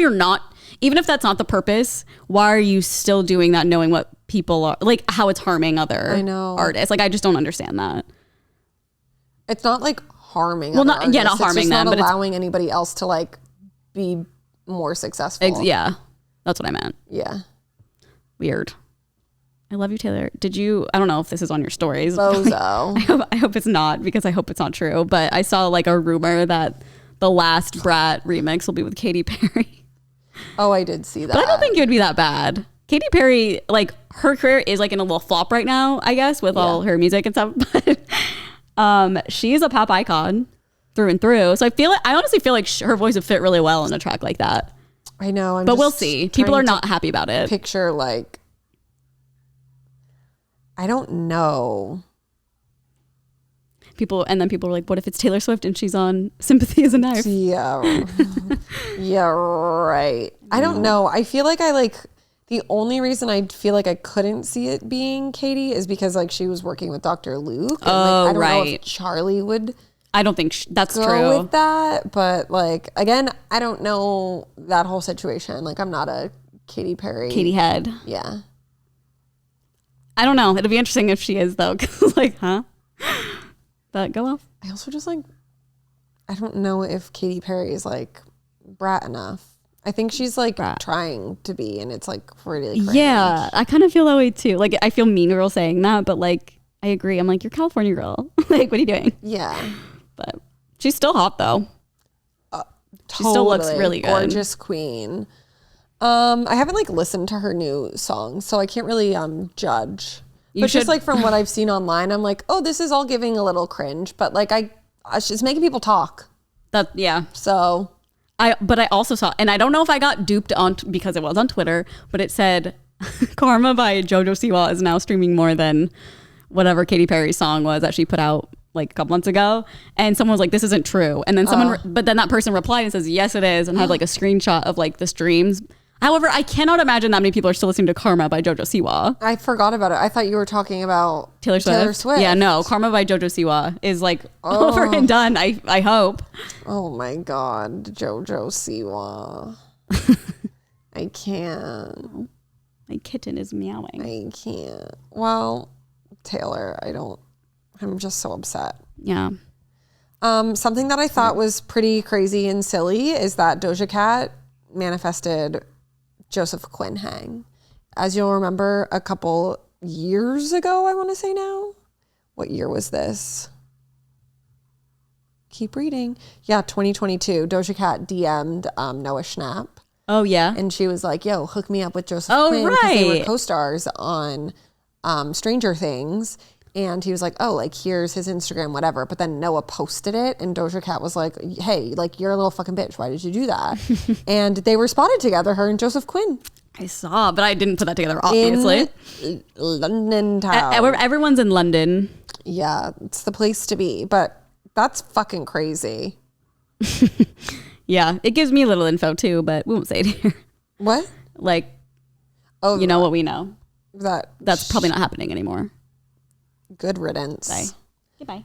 that's not the purpose, why are you still doing that, knowing what people are like, how it's harming other artists? Like, I just don't understand that. It's not like harming. Well, not harming it's them, not but allowing anybody else to like be more successful. Yeah, that's what I meant. Yeah, weird. I love you, Taylor. I don't know if this is on your stories. Bozo. I hope it's not, because I hope it's not true. But I saw like a rumor that the last Brat remix will be with Katy Perry. Oh, I did see that. But I don't think it would be that bad. Katy Perry, like, her career is like in a little flop right now, I guess, with all her music and stuff. But she is a pop icon through and through. So I honestly feel like her voice would fit really well in a track like that. I know. But we'll see. People are not happy about it. Picture like, I don't know. People are like, what if it's Taylor Swift and she's on Sympathy is a Knife? Yeah. Yeah, right. I don't know. I feel like the only reason I feel like I couldn't see it being Katie is because like she was working with Dr. Luke. And, I don't know if Charlie would. I don't think that's go true with that. But like, again, I don't know that whole situation. Like, I'm not a Katy Perry. Katy head. Yeah. I don't know. It'll be interesting if she is though. Cause like, huh? But go off. I also just like, I don't know if Katy Perry is like Brat enough. I think she's like trying to be, and it's like really cringe. Yeah, I kind of feel that way too. Like, I feel mean girl saying that, but like, I agree. I'm like, you're California girl. Like, what are you doing? Yeah. But she's still hot though. She still looks really good. Gorgeous queen. I haven't like listened to her new songs, so I can't really judge. But just like from what I've seen online, I'm like, oh, this is all giving a little cringe. But like, it's making people talk. So. But I also saw, and I don't know if I got duped on because it was on Twitter, but it said Karma by JoJo Siwa is now streaming more than whatever Katy Perry's song was that she put out like a couple months ago. And someone was like, this isn't true. And then but then that person replied and says, yes, it is. And had like a screenshot of like the streams. However, I cannot imagine that many people are still listening to Karma by JoJo Siwa. I forgot about it. I thought you were talking about Taylor Swift. Yeah, no. Karma by JoJo Siwa is like over and done, I hope. Oh my God. JoJo Siwa. I can't. My kitten is meowing. I can't. Well, Taylor, I'm just so upset. Yeah. Something that I thought was pretty crazy and silly is that Doja Cat manifested Joseph Quinn hang. As you'll remember, a couple years ago, I want to say now. What year was this? Keep reading. Yeah, 2022. Doja Cat DM'd Noah Schnapp. Oh, yeah. And she was like, yo, hook me up with Joseph Quinn. Right. Because they were co-stars on Stranger Things. And he was like, oh, like, here's his Instagram, whatever. But then Noah posted it, and Doja Cat was like, hey, like, you're a little fucking bitch. Why did you do that? And they were spotted together, her and Joseph Quinn. I saw, but I didn't put that together, obviously. In London town. Everyone's in London. Yeah, it's the place to be. But that's fucking crazy. Yeah, it gives me a little info, too, but we won't say it here. What? Like, you know what we know. That's probably not happening anymore. Good riddance. Bye. Goodbye.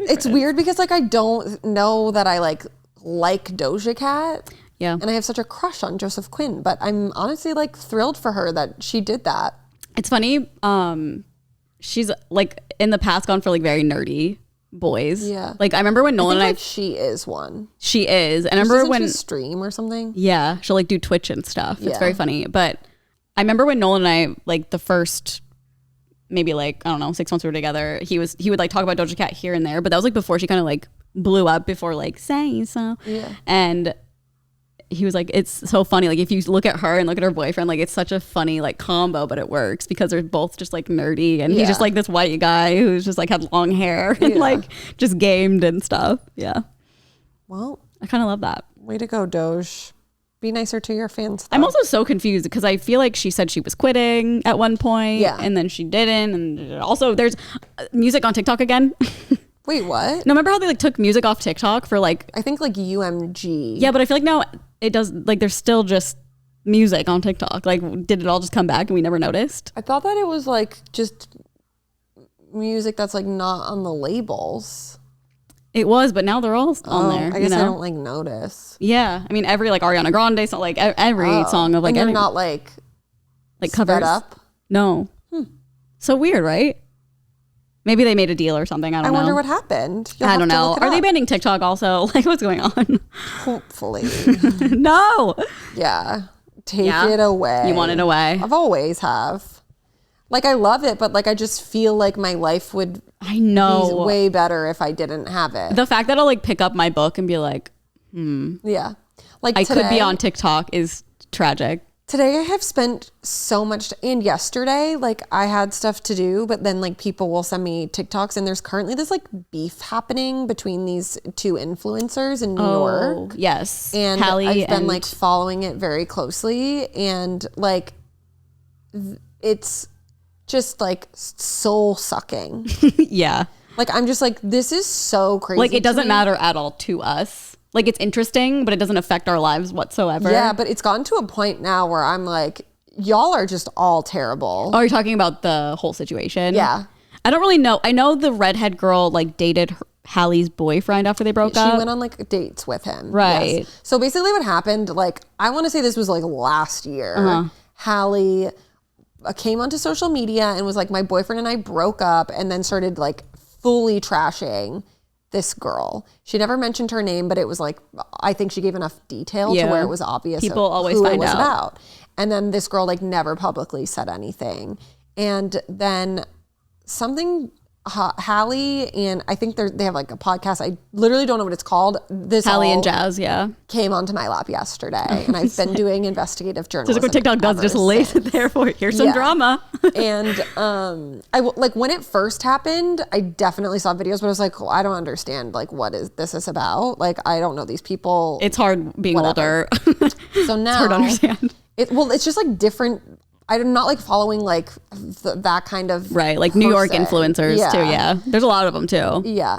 It's weird because like I don't know that I like Doja Cat. Yeah. And I have such a crush on Joseph Quinn, but I'm honestly like thrilled for her that she did that. It's funny. She's like in the past gone for like very nerdy boys. Yeah. Like I remember when Nolan and I she is one. She is. And I remember when she stream or something. Yeah. She'll like do Twitch and stuff. It's very funny. But I remember when Nolan and I like the first maybe like, I don't know, 6 months we were together, he would like talk about Doja Cat here and there, but that was like before she kind of like blew up, before like Say So. Yeah. And he was like, it's so funny. Like if you look at her and look at her boyfriend, like it's such a funny like combo, but it works because they're both just like nerdy, and he's just like this white guy who's just like had long hair and like just gamed and stuff. Yeah. Well, I kind of love that. Way to go, Doge. Be nicer to your fans, though. I'm also so confused because I feel like she said she was quitting at one point, and then she didn't. And also, there's music on TikTok again. Wait, what? No, remember how they like took music off TikTok for like... I think like UMG. Yeah, but I feel like now it does, like there's still just music on TikTok. Like, did it all just come back and we never noticed? I thought that it was like just music that's like not on the labels. It was, but now they're all on there. I guess I don't like notice. Yeah, I mean every like Ariana Grande song, like every song of like, and they're not like covers up. No, so weird, right? Maybe they made a deal or something. I don't know. I wonder what happened. I don't know. Are they banning TikTok also? Like, what's going on? Hopefully. No. Yeah, take it away. You want it away? I've always have. Like I love it, but like I just feel like my life would. I know. Be way better if I didn't have it. The fact that I'll like pick up my book and be like, yeah, like I today, could be on TikTok is tragic. Today I have spent so much, and yesterday, like I had stuff to do, but then like people will send me TikToks, and there's currently this like beef happening between these two influencers in New York. Yes. And Hallie I've been like following it very closely, and like it's just like soul sucking. Yeah. Like I'm just like, this is so crazy. Like it doesn't matter at all to us. Like it's interesting, but it doesn't affect our lives whatsoever. Yeah, but it's gotten to a point now where I'm like, y'all are just all terrible. Oh, are you talking about the whole situation? Yeah. I don't really know. I know the redhead girl like dated Hallie's boyfriend after they broke up. She went on like dates with him. Right. Yes. So basically what happened, like I want to say this was like last year. Hallie came onto social media and was like, my boyfriend and I broke up, and then started like fully trashing this girl. She never mentioned her name, but it was like, I think she gave enough detail to where it was obvious people always who find it was out about. And then this girl like never publicly said anything. And then something, Hallie, and I think they have like a podcast. I literally don't know what it's called. This Hallie and Jazz, came onto my lap yesterday, and I've been doing investigative journalism. Just like what TikTok does, just lays it there for you. Here's some drama. And I like when it first happened, I definitely saw videos, but I was like, well, I don't understand. Like, what is this about? Like, I don't know these people. It's hard being older. So now, it's hard to understand. It's just like different. I'm not like following like that kind of like New York influencers too. Yeah, there's a lot of them too. Yeah,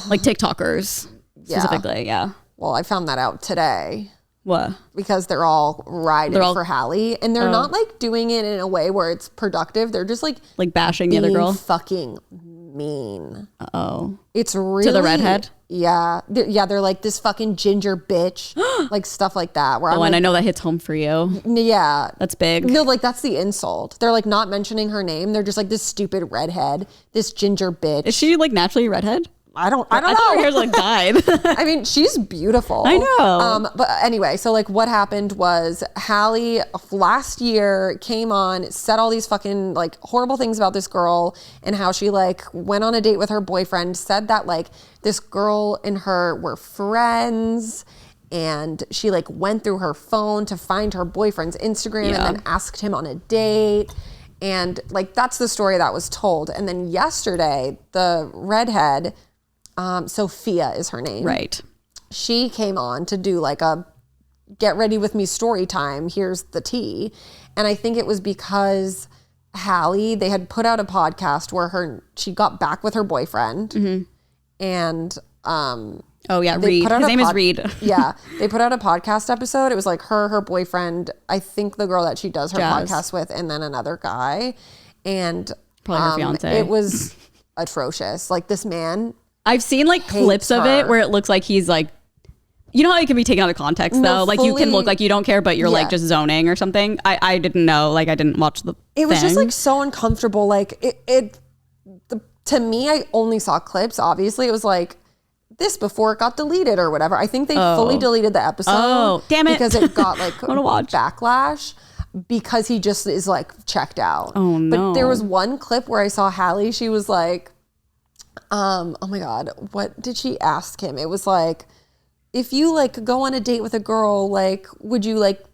like TikTokers specifically. Yeah. Well, I found that out today. What? Because they're all riding for Hallie, and they're not like doing it in a way where it's productive. They're just like bashing the other girl. Fucking mean. Oh, it's really to the redhead. Yeah, they're like this fucking ginger bitch, like stuff like that. Where and like, I know that hits home for you. Yeah, that's big. No, like that's the insult. They're like not mentioning her name. They're just like this stupid redhead, this ginger bitch. Is she like naturally redhead? I don't know. Her hair's like dyed. I mean, she's beautiful. I know. But anyway, so like what happened was Hallie last year came on, said all these fucking like horrible things about this girl and how she like went on a date with her boyfriend, said that like this girl and her were friends, and she like went through her phone to find her boyfriend's Instagram and then asked him on a date. And like, that's the story that was told. And then yesterday, the redhead, Sophia is her name. Right. She came on to do like a get ready with me story time. Here's the tea. And I think it was because Hallie, they had put out a podcast where she got back with her boyfriend. And Reed. His name is Reed. Yeah. They put out a podcast episode. It was like her boyfriend, I think the girl that she does her podcast with, and then another guy. And probably her fiance. It was atrocious. Like this man, I've seen like clips of it where it looks like he's like, you know how it can be taken out of context though? Like you can look like you don't care, but you're like just zoning or something. I didn't know. Like I didn't watch the It was just like so uncomfortable. Like to me, I only saw clips. Obviously it was like this before it got deleted or whatever. I think they fully deleted the episode. Oh, damn it. Because it got like watch. backlash because he just is like checked out. Oh no. But there was one clip where I saw Hallie. She was like, oh my God, what did she ask him? It was like, if you like go on a date with a girl, like, would you like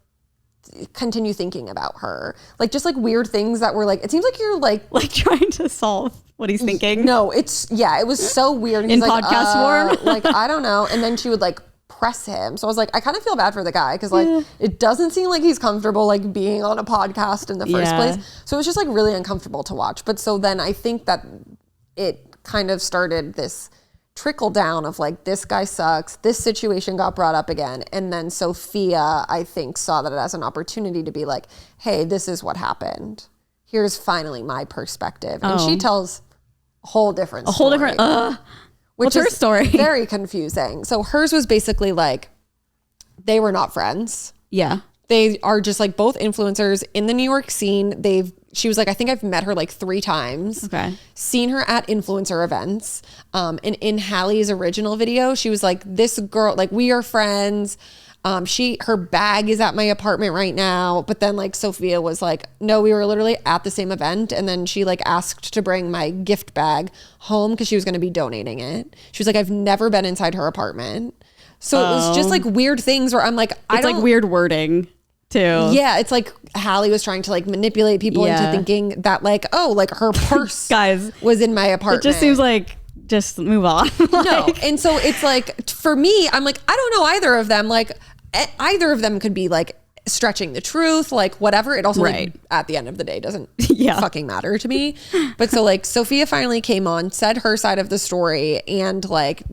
continue thinking about her? Like just like weird things that were like, it seems like you're like trying to solve what he's thinking. No, it was so weird. And In he's like, podcast form? like, I don't know. And then she would like press him. So I was like, I kind of feel bad for the guy because like it doesn't seem like he's comfortable like being on a podcast in the first place. So it was just like really uncomfortable to watch. But so then I think that it kind of started this trickle down of like, this guy sucks, this situation got brought up again, and then Sophia I think saw that as an opportunity to be like, hey, this is what happened, here's finally my perspective. And she tells a whole different What's her story? Very confusing. So hers was basically like they were not friends. Yeah, they are just like both influencers in the New York scene. She was like, I think I've met her like 3 times. Okay. Seen her at influencer events. And in Hallie's original video, she was like, this girl, like we are friends. Her bag is at my apartment right now. But then like Sophia was like, no, we were literally at the same event. And then she like asked to bring my gift bag home because she was going to be donating it. She was like, I've never been inside her apartment. So it was just like weird things where I'm like, it's like weird wording too. Yeah, it's like Hallie was trying to like manipulate people into thinking that like, oh, like her purse guys was in my apartment. It just seems like just move on. No. And so it's like, for me, I'm like, I don't know either of them. Like either of them could be like stretching the truth, like whatever. It also like, at the end of the day doesn't fucking matter to me. But so like Sophia finally came on, said her side of the story, and like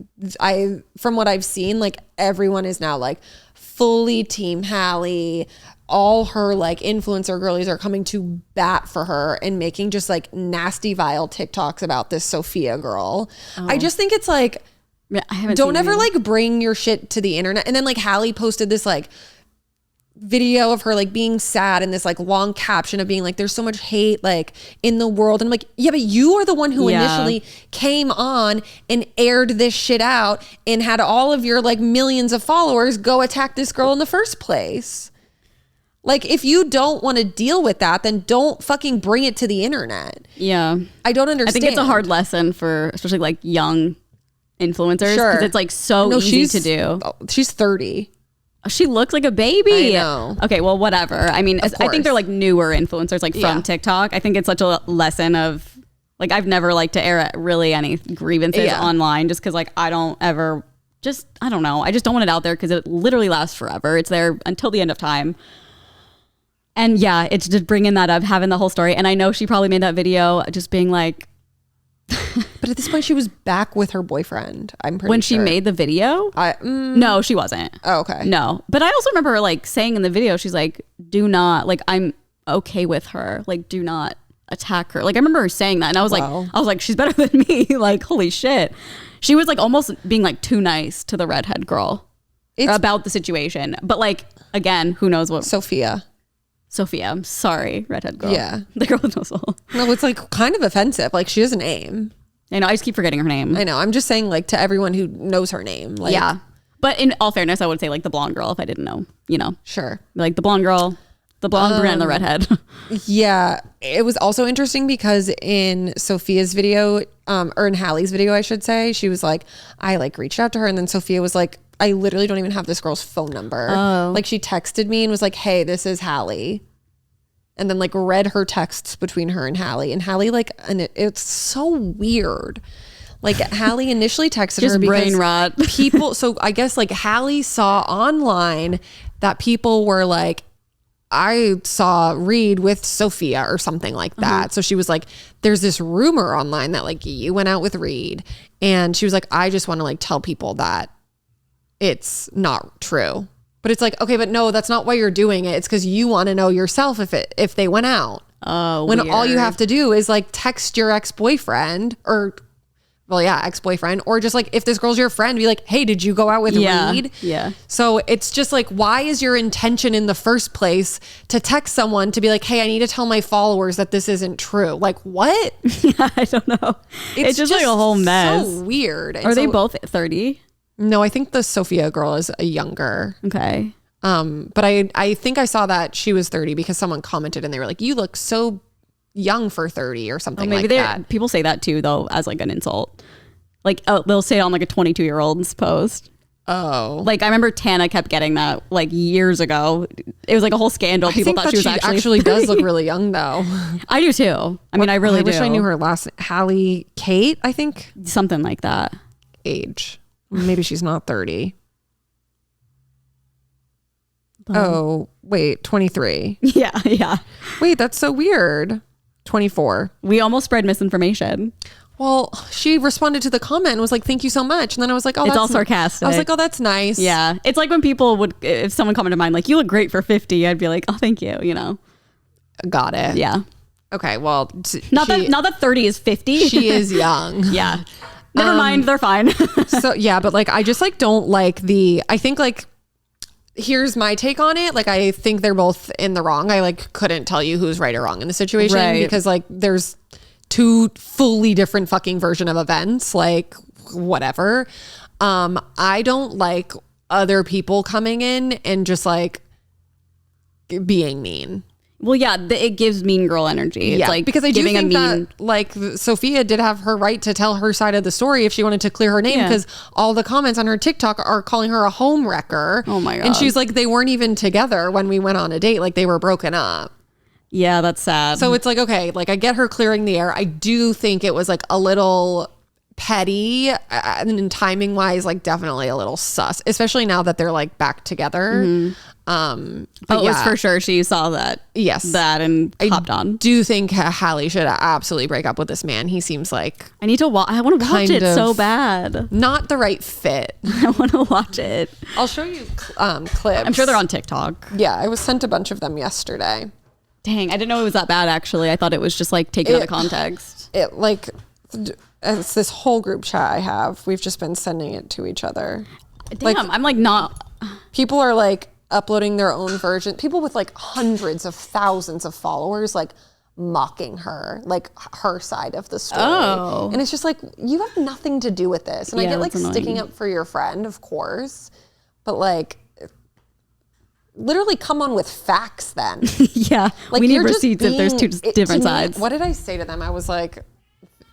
from what I've seen, like everyone is now like fully team Hallie. All her like influencer girlies are coming to bat for her and making just like nasty, vile TikToks about this Sophia girl. I just think it's like, don't ever like bring your shit to the internet. And then like Hallie posted this like video of her like being sad and this like long caption of being like, there's so much hate like in the world. And I'm like, yeah, but you are the one who initially came on and aired this shit out and had all of your like millions of followers go attack this girl in the first place. Like, if you don't want to deal with that, then don't fucking bring it to the internet. Yeah. I don't understand. I think it's a hard lesson for especially like young influencers because it's like so easy to do. She's 30. She looks like a baby. I know. Okay, well, whatever. I mean, I think they're like newer influencers like from TikTok. I think it's such a lesson of like, I've never liked to air really any grievances online just because like I don't ever I don't know. I just don't want it out there because it literally lasts forever. It's there until the end of time. And yeah, it's just bringing that up, having the whole story. And I know she probably made that video just being like... But at this point, she was back with her boyfriend, I'm pretty sure. When she made the video? No, she wasn't. Oh, okay. No. But I also remember like saying in the video, she's like, do not, like, I'm okay with her. Like, do not attack her. Like, I remember her saying that. And I was like, she's better than me. Like, holy shit. She was like almost being like too nice to the redhead girl about the situation. But like, again, who knows what... Sophia, I'm sorry, redhead girl. Yeah. The girl with no soul. No, it's like kind of offensive. Like she has a name. I know, I just keep forgetting her name. I know. I'm just saying like to everyone who knows her name. Like, yeah. But in all fairness, I would say like the blonde girl if I didn't know, you know. Sure. Like the blonde girl, the blonde brunette and the redhead. Yeah. It was also interesting because in Sophia's video, or in Hallie's video, I should say, she was like, I like reached out to her and then Sophia was like, I literally don't even have this girl's phone number. Like she texted me and was like, hey, this is Hallie. And then like read her texts between her and Hallie. And Hallie like, and it's so weird. Like Hallie initially texted her because brain rot. people, so I guess like Hallie saw online that people were like, I saw Reed with Sophia or something like that. So she was like, there's this rumor online that like you went out with Reed. And she was like, I just want to like tell people that it's not true. But it's like, okay, but no, that's not why you're doing it. It's because you want to know yourself if they went out. Oh, when weird. All you have to do is like text your ex-boyfriend ex-boyfriend, or just like if this girl's your friend, be like, hey, did you go out with Reed? Yeah. So it's just like, why is your intention in the first place to text someone to be like, hey, I need to tell my followers that this isn't true? Like what? Yeah, I don't know. It's just like a whole mess. So weird. And Are they both 30? No, I think the Sophia girl is a younger. Okay. But I think I saw that she was 30 because someone commented and they were like, you look so young for 30 or something like that. People say that too, though, as like an insult. Like they'll say it on like a 22-year-old's post. Oh. Like, I remember Tana kept getting that, like, years ago. It was, like, a whole scandal. People thought she was actually does look really young, though. I do, too. I mean, I really do. I wish I knew her last... Hallie Kate, I think? Something like that. Age. Maybe she's not 30. Oh, wait, 23. Yeah. Wait, that's so weird. 24. We almost spread misinformation. Well, she responded to the comment and was like, thank you so much. And then I was like, oh, it's all sarcastic. I was like, oh, that's nice. Yeah. It's like when people would, if someone commented mine, like, you look great for 50, I'd be like, oh, thank you, you know? Got it. Yeah. Okay, well. Not that 30 is 50. She is young. Yeah. Never mind, they're fine. So, yeah, but like, I just like don't like I think like, here's my take on it. Like, I think they're both in the wrong. I like couldn't tell you who's right or wrong in the situation because like there's two fully different fucking version of events, like whatever. I don't like other people coming in and just like being mean. Well, yeah, it gives mean girl energy. It's like because I do think that like Sophia did have her right to tell her side of the story if she wanted to clear her name because all the comments on her TikTok are calling her a home wrecker. Oh my God. And she's like, they weren't even together when we went on a date. Like they were broken up. Yeah, that's sad. So it's like, okay, like I get her clearing the air. I do think it was like a little petty and timing wise, like definitely a little sus, especially now that they're like back together. It was for sure. She saw that. Yes. That and hopped on. I do think Hallie should absolutely break up with this man. He seems like I want to watch it so bad. Not the right fit. I want to watch it. I'll show you clips. I'm sure they're on TikTok. Yeah, I was sent a bunch of them yesterday. Dang, I didn't know it was that bad actually. I thought it was just like taken out of context. It's this whole group chat I have. We've just been sending it to each other. Damn, like, I'm like not. People are like uploading their own version. People with like hundreds of thousands of followers like mocking her, like her side of the story. Oh. And it's just like, you have nothing to do with this. And I get like annoying. sticking up for your friend, of course. But like, literally come on with facts then. Yeah, like, we need receipts if there's two different sides. What did I say to them? I was like,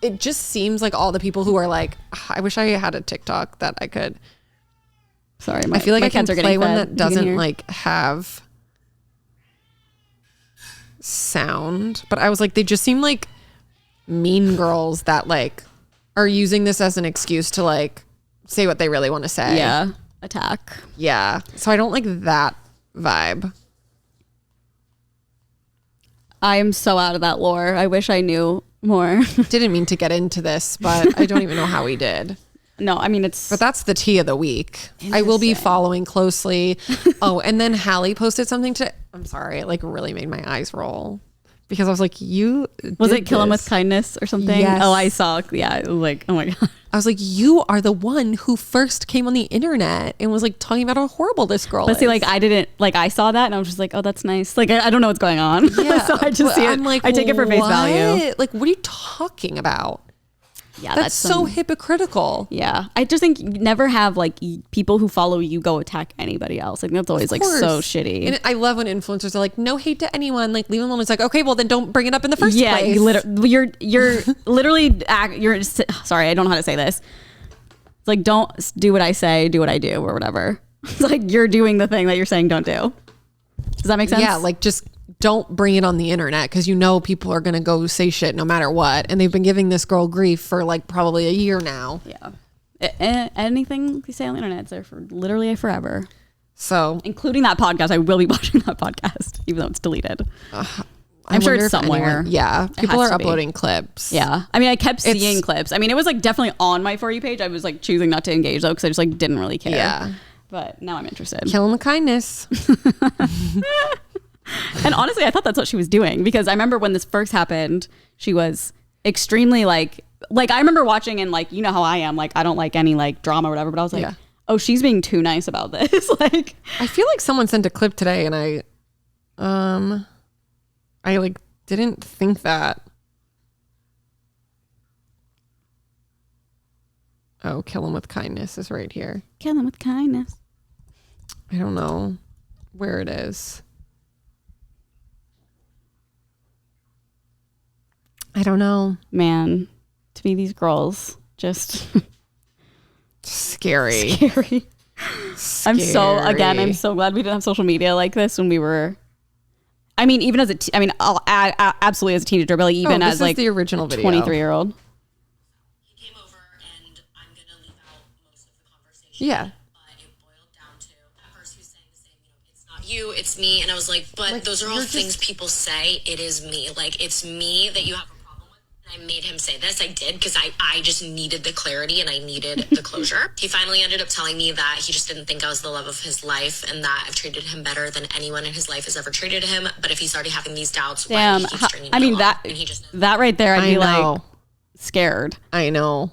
it just seems like all the people who are like, I wish I had a TikTok that I could. Sorry, I feel like I can play one that doesn't like have sound. But I was like, they just seem like mean girls that like are using this as an excuse to like say what they really want to say. Yeah, attack. Yeah. So I don't like that vibe. I am so out of that lore. I wish I knew more. Didn't mean to get into this, but I don't even know how we did. No, I mean, but that's the tea of the week. I will be following closely. Oh, and then Hallie posted something I'm sorry, it like really made my eyes roll because I was like, was it Kill 'Em With Kindness or something? Yes. Oh, I saw. Yeah. It was like, oh my God. I was like, you are the one who first came on the internet and was like talking about how horrible this girl is. But see, like I saw that and I was just like, oh, that's nice. Like, I don't know what's going on. Yeah, so I just see it. I'm like, I take it for face value. Like, what are you talking about? Yeah, that's so hypocritical. Yeah, I just think you never have like people who follow you go attack anybody else. Like that's always like so shitty. And I love when influencers are like, no hate to anyone, like leave them alone. It's like, okay, well then don't bring it up in the first place. Yeah, you're literally sorry, I don't know how to say this. It's like, don't do what I say, do what I do, or whatever. It's like you're doing the thing that you're saying don't do. Does that make sense? Yeah, like just don't bring it on the internet because you know people are going to go say shit no matter what. And they've been giving this girl grief for like probably a year now. Yeah. Anything you say on the internet is there for literally forever. So, including that podcast, I will be watching that podcast, even though it's deleted. I'm sure it's somewhere. People are uploading clips. Yeah. I mean, I kept seeing clips. I mean, it was like definitely on my For You page. I was like choosing not to engage though because I just like didn't really care. Yeah. But now I'm interested. Kill 'em with kindness. And honestly, I thought that's what she was doing because I remember when this first happened, she was extremely like I remember watching and like, you know how I am, like I don't like any like drama or whatever, but I was like, oh, she's being too nice about this. Like, I feel like someone sent a clip today and I like didn't think that. Oh, Kill 'Em With Kindness is right here. Kill 'Em With Kindness. I don't know where it is. I don't know. Man, to be these girls, just scary. Scary. I'm so glad we didn't have social media like this when we were. I mean, even as absolutely as a teenager, but like even as like the original video, 23-year-old. He came over, and I'm gonna leave out most of the conversation. Yeah. But it boiled down to at first he was saying the same, it's not you, it's me, and I was like, but those are all things people say. It is me. Like, it's me that you have a problem with. And I made him say this. I did because I just needed the clarity and I needed the closure. He finally ended up telling me that he just didn't think I was the love of his life and that I've treated him better than anyone in his life has ever treated him. But if he's already having these doubts, damn, why he keeps stringing me along, and he just that right there, I'd be like scared. I know.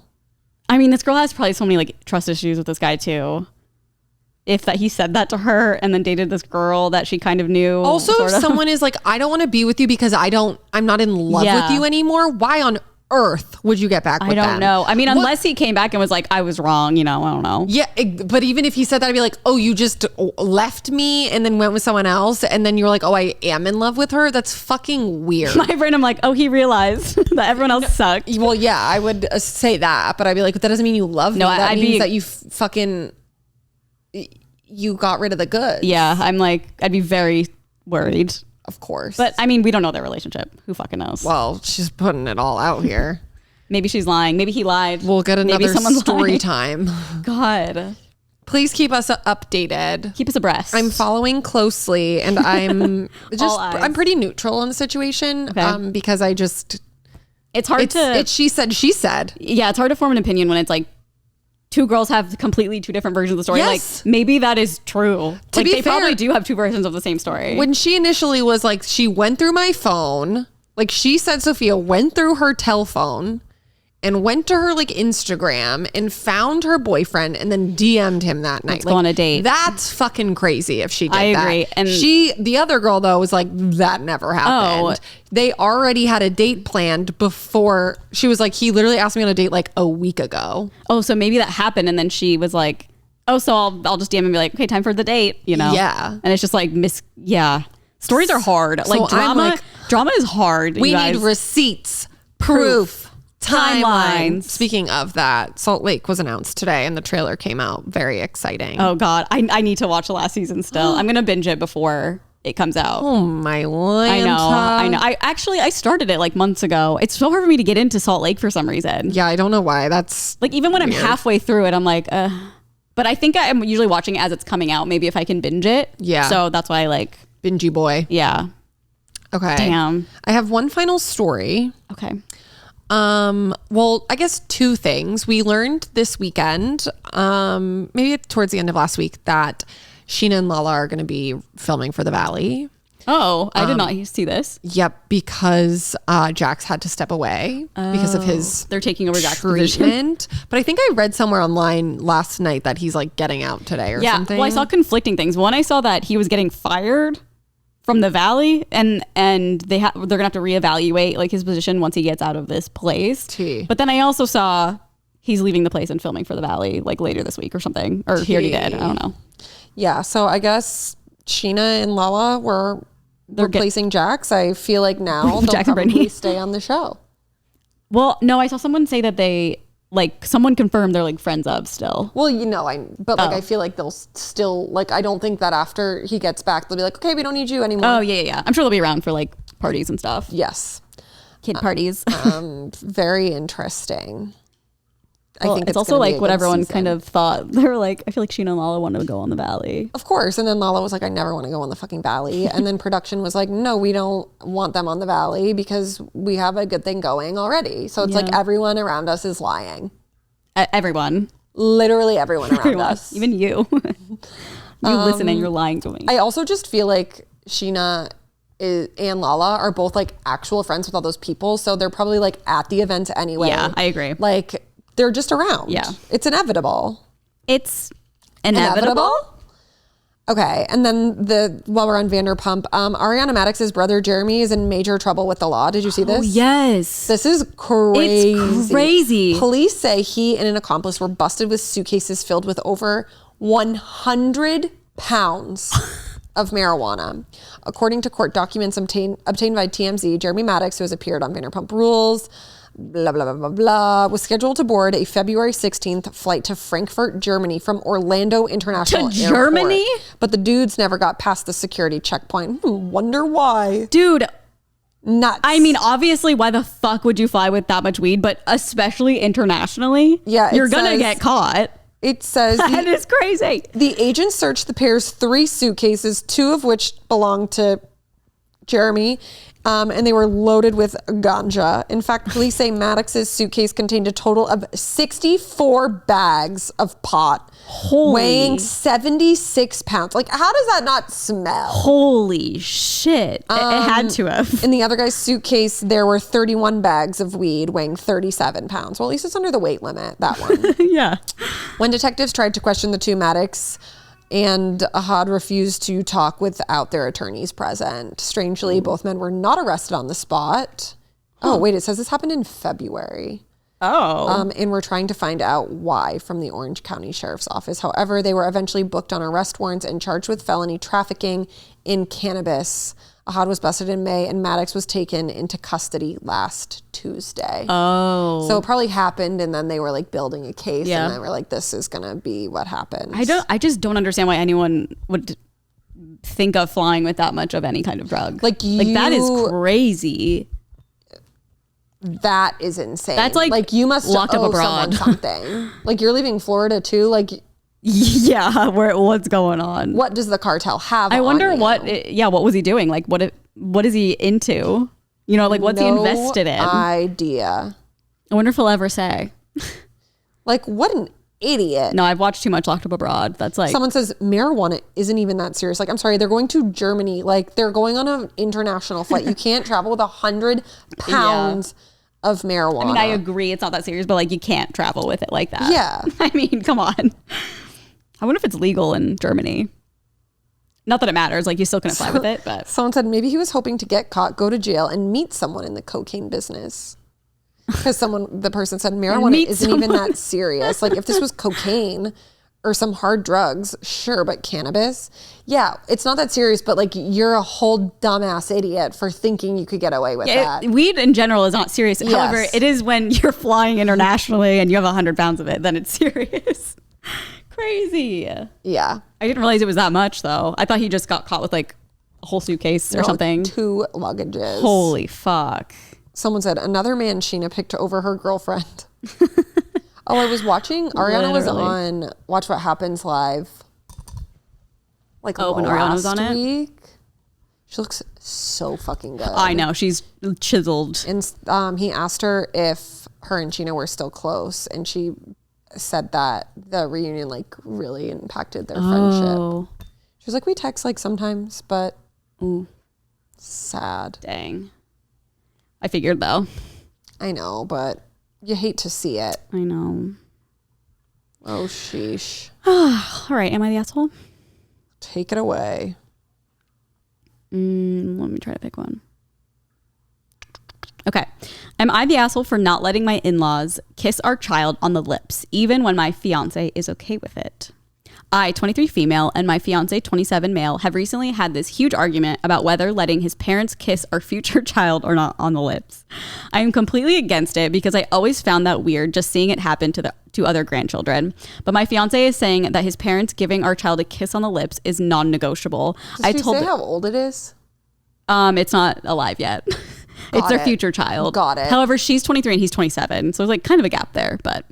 I mean, this girl has probably so many like trust issues with this guy too. If that he said that to her and then dated this girl that she kind of knew. Also, if someone is like, I don't want to be with you because I'm not in love with you anymore. Why on earth would you get back with them? I don't know. I mean, unless he came back and was like, I was wrong, I don't know. Yeah, but even if he said that, I'd be like, oh, you just left me and then went with someone else and then you're like, oh, I am in love with her? That's fucking weird. My brain, I'm like, oh, he realized that everyone else sucked. Well, yeah, I would say that, but I'd be like, but that doesn't mean you love me. That means that you fucking... you got rid of the goods. Yeah, I'm like, I'd be very worried. Of course. But I mean, we don't know their relationship. Who fucking knows? Well, she's putting it all out here. Maybe she's lying. Maybe he lied. We'll get another story time. God. Please keep us updated. Keep us abreast. I'm following closely and I'm I'm pretty neutral on the situation because I just... It's hard it's she said, she said. Yeah, it's hard to form an opinion when it's like two girls have completely two different versions of the story. Yes. Like maybe that is true. To be they fair, probably do have two versions of the same story. When she initially was like, she went through my phone, like she said, Sophia went through her telephone and went to her like Instagram and found her boyfriend and then DM'd him that night. Let's go on a date. That's fucking crazy if she did that. I agree. And the other girl though was like, that never happened. They already had a date planned before. She was like, he literally asked me on a date like a week ago. Oh, so maybe that happened and then she was like, oh, so I'll just DM him and be like, okay, time for the date, Yeah. And it's just like, stories are hard. Like drama is hard. We need receipts, proof. Timelines. Speaking of that, Salt Lake was announced today and the trailer came out. Very exciting. Oh God. I need to watch the last season still. I'm going to binge it before it comes out. Oh my Lanta. I know. I started it like months ago. It's so hard for me to get into Salt Lake for some reason. Yeah, I don't know why. That's like, even when weird. I'm halfway through it, I'm like, but I think I'm usually watching it as it's coming out. Maybe if I can binge it. Yeah. So that's why I like Bingy boy. Yeah. Okay. Damn. I have one final story. Okay. Well, I guess two things. We learned this weekend, maybe towards the end of last week, that Sheena and Lala are going to be filming for The Valley. Oh, I did not see this. Yep, because Jax had to step away because of his they're taking over Jax's treatment. But I think I read somewhere online last night that he's like getting out today or something. Well, I saw conflicting things. One, I saw that he was getting fired from The Valley, and they're gonna have to reevaluate like his position once he gets out of this place. But then I also saw he's leaving the place and filming for The Valley like later this week or something, or he already did. I don't know. Yeah, so I guess Sheena and Lala were replacing Jax. I feel like now they'll probably stay on the show. Well, no, I saw someone say that they like someone confirmed they're like friends of still. Well, I feel like they'll still like, I don't think that after he gets back, they'll be like, okay, we don't need you anymore. Oh yeah. I'm sure they'll be around for like parties and stuff. Yes. Kid parties. Very interesting. Well, I think it's also like what everyone kind of thought. They were like, I feel like Sheena and Lala wanted to go on The Valley. Of course. And then Lala was like, I never want to go on the fucking Valley. And then production was like, no, we don't want them on The Valley because we have a good thing going already. So it's like everyone around us is lying. Everyone. Literally everyone around us. Even you. You listening, you're lying to me. I also just feel like Sheena and Lala are both like actual friends with all those people. So they're probably like at the event anyway. Yeah, I agree. Like, they're just around. Yeah. It's inevitable. It's inevitable? Okay. And then while we're on Vanderpump, Ariana Maddox's brother Jeremy is in major trouble with the law. Did you see this? Oh, yes. This is crazy. It's crazy. Police say he and an accomplice were busted with suitcases filled with over 100 pounds of marijuana. According to court documents obtained by TMZ, Jeremy Maddox, who has appeared on Vanderpump Rules, blah, blah, blah, blah, blah, was scheduled to board a February 16th flight to Frankfurt, Germany from Orlando International Airport. Germany? But the dudes never got past the security checkpoint. Wonder why. Dude, Nuts. I mean, obviously, why the fuck would you fly with that much weed? But especially internationally, Yeah, you're gonna get caught. It says That is crazy. the agents searched the pair's 3 suitcases, 2 of which belonged to Jeremy, and they were loaded with ganja. In fact, police say Maddox's suitcase contained a total of 64 bags of pot, weighing 76 pounds. Like, how does that not smell? Holy shit. It had to have. In the other guy's suitcase, there were 31 bags of weed weighing 37 pounds. Well, at least it's under the weight limit, that one. Yeah. When detectives tried to question the two, Maddox and Ahad refused to talk without their attorneys present. Strangely, both men were not arrested on the spot. Oh, wait, it says this happened in February. Oh. And we're trying to find out why from the Orange County Sheriff's Office. However, they were eventually booked on arrest warrants and charged with felony trafficking in cannabis. Ahad was busted in May and Maddox was taken into custody last Tuesday. Oh. So it probably happened and then they were like building a case Yeah. and they were like, this is going to be what happens. I just don't understand why anyone would think of flying with that much of any kind of drug. Like that is crazy. That is insane. That's like you must locked up owe abroad. someone something. Like you're leaving Florida too. Like Yeah, what's going on? what does the cartel have? I wonder on you? what was he doing? Like what is he into? You know, like what's he invested in? Idea. I wonder if he'll ever say. Like what an idiot. No, I've watched too much Locked Up Abroad. That's like Someone says marijuana isn't even that serious. Like, I'm sorry, they're going to Germany. Like, they're going on an international flight. You can't travel with 100 pounds of marijuana. I mean, I agree it's not that serious, but like you can't travel with it like that. Yeah. I mean, come on. I wonder if it's legal in Germany. Not that it matters. Like you still couldn't fly with it, but Someone said maybe he was hoping to get caught, go to jail, and meet someone in the cocaine business. Because the person said marijuana Meet isn't even that serious. Like if this was cocaine or some hard drugs, sure, but cannabis, yeah, it's not that serious. But like you're a whole dumbass idiot for thinking you could get away with that. weed in general is not serious. Yes. However, it is when you're flying internationally and you have 100 pounds of it, then it's serious. Crazy. Yeah, I didn't realize it was that much though. I thought he just got caught with like a whole suitcase or No, something. 2 luggages. Holy fuck. Someone said another man Sheena picked over her girlfriend. Oh, I was watching. Ariana was Literally. on Watch What Happens Live. Like when Ariana was on it? week. She looks so fucking good. I know, she's chiseled. And he asked her if her and Sheena were still close, and she said that the reunion like really impacted their friendship. She was like, we text like sometimes, but sad. Dang. I figured though. I know, but you hate to see it. I know. Oh, sheesh. All right, am I the asshole? Take it away. Let me try to pick one. Okay. Am I the asshole for not letting my in-laws kiss our child on the lips, even when my fiance is okay with it? I, 23 female, and my fiance, 27 male, have recently had this huge argument about whether letting his parents kiss our future child or not on the lips. I am completely against it because I always found that weird just seeing it happen to other grandchildren. But my fiance is saying that his parents giving our child a kiss on the lips is non-negotiable. Does she say how old it is? It's not alive yet. It's their future child. Got it. However, she's 23 and he's 27, so there's like kind of a gap there, but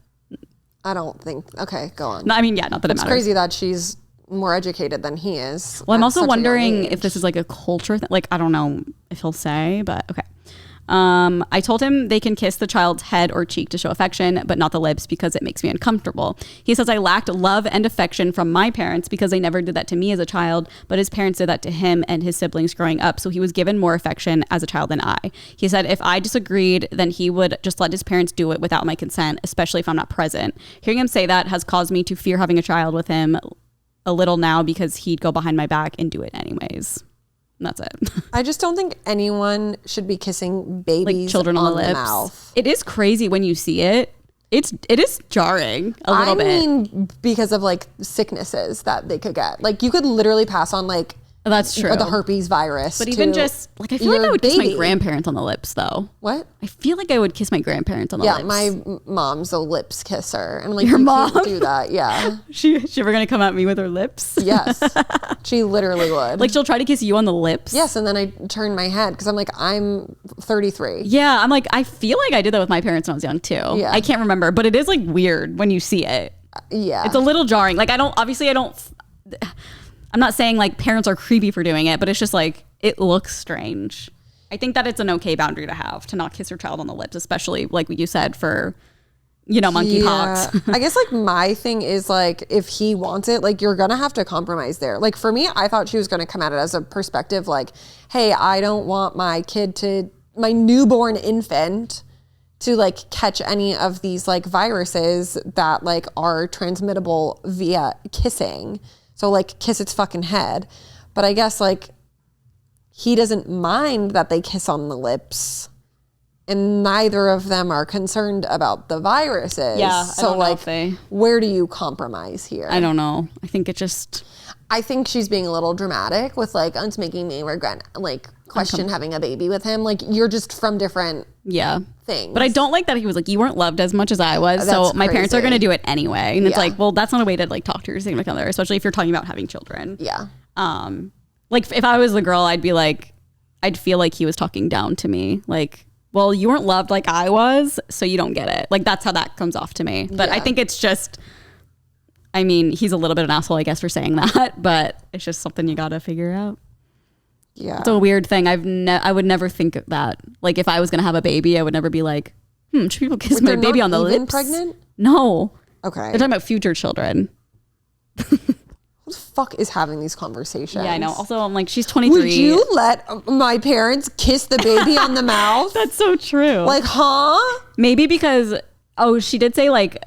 I don't think. Okay, go on. no, I mean, yeah, not that It's it matters. crazy that she's more educated than he is. Well, I'm at also such a young wondering age. if this is like a culture thing. Like, I don't know if he'll say, but okay. I told him they can kiss the child's head or cheek to show affection, but not the lips because it makes me uncomfortable. He says I lacked love and affection from my parents because they never did that to me as a child, but his parents did that to him and his siblings growing up. So he was given more affection as a child than I. He said if I disagreed, then he would just let his parents do it without my consent, especially if I'm not present. Hearing him say that has caused me to fear having a child with him a little now because he'd go behind my back and do it anyways. And that's it. I just don't think anyone should be kissing babies Like children on the lips. mouth. It is crazy when you see it. It is jarring a little bit. I mean, because of like sicknesses that they could get. Like you could literally pass on like That's true. Or the herpes virus. But even just like I feel like I would kiss my grandparents on the lips though. What? I feel like I would kiss my grandparents on the lips. Yeah, my mom's a lips kisser. And I'm like, Your you mom? can't do that. Yeah. She ever gonna come at me with her lips? Yes. She literally would. Like she'll try to kiss you on the lips? Yes, and then I turn my head because I'm like, I'm 33. Yeah, I'm like, I feel like I did that with my parents when I was young too. Yeah. I can't remember, but it is like weird when you see it. Yeah. It's a little jarring. Like I'm not saying like parents are creepy for doing it, but it's just like, it looks strange. I think that it's an okay boundary to have, to not kiss your child on the lips, especially like what you said for, monkeypox. I guess like my thing is like, if he wants it, like you're going to have to compromise there. Like for me, I thought she was going to come at it as a perspective like, hey, I don't want my newborn infant to like catch any of these like viruses that like are transmittable via kissing. So like kiss its fucking head. But I guess like he doesn't mind that they kiss on the lips, and neither of them are concerned about the viruses. Yeah. So like where do you compromise here? I don't know. I think she's being a little dramatic with like, it's making me regret like question having a baby with him. Like you're just from different things. But I don't like that he was like, you weren't loved as much as I was. So my parents are going to do it anyway. And it's like, well, that's not a way to like talk to your significant other, especially if you're talking about having children. Yeah. Like if I was the girl, I'd be like, I'd feel like he was talking down to me. Like, well, you weren't loved like I was, so you don't get it. Like that's how that comes off to me. But I think it's just, I mean, he's a little bit of an asshole, I guess, for saying that, but it's just something you got to figure out. Yeah. It's a weird thing. I would never think of that. Like if I was going to have a baby, I would never be like, should people kiss my baby on the lips? Pregnant? No. Okay. They're talking about future children. Who the fuck is having these conversations? Yeah, I know. Also, I'm like, she's 23. Would you let my parents kiss the baby on the mouth? That's so true. Like, huh? Maybe because, she did say like,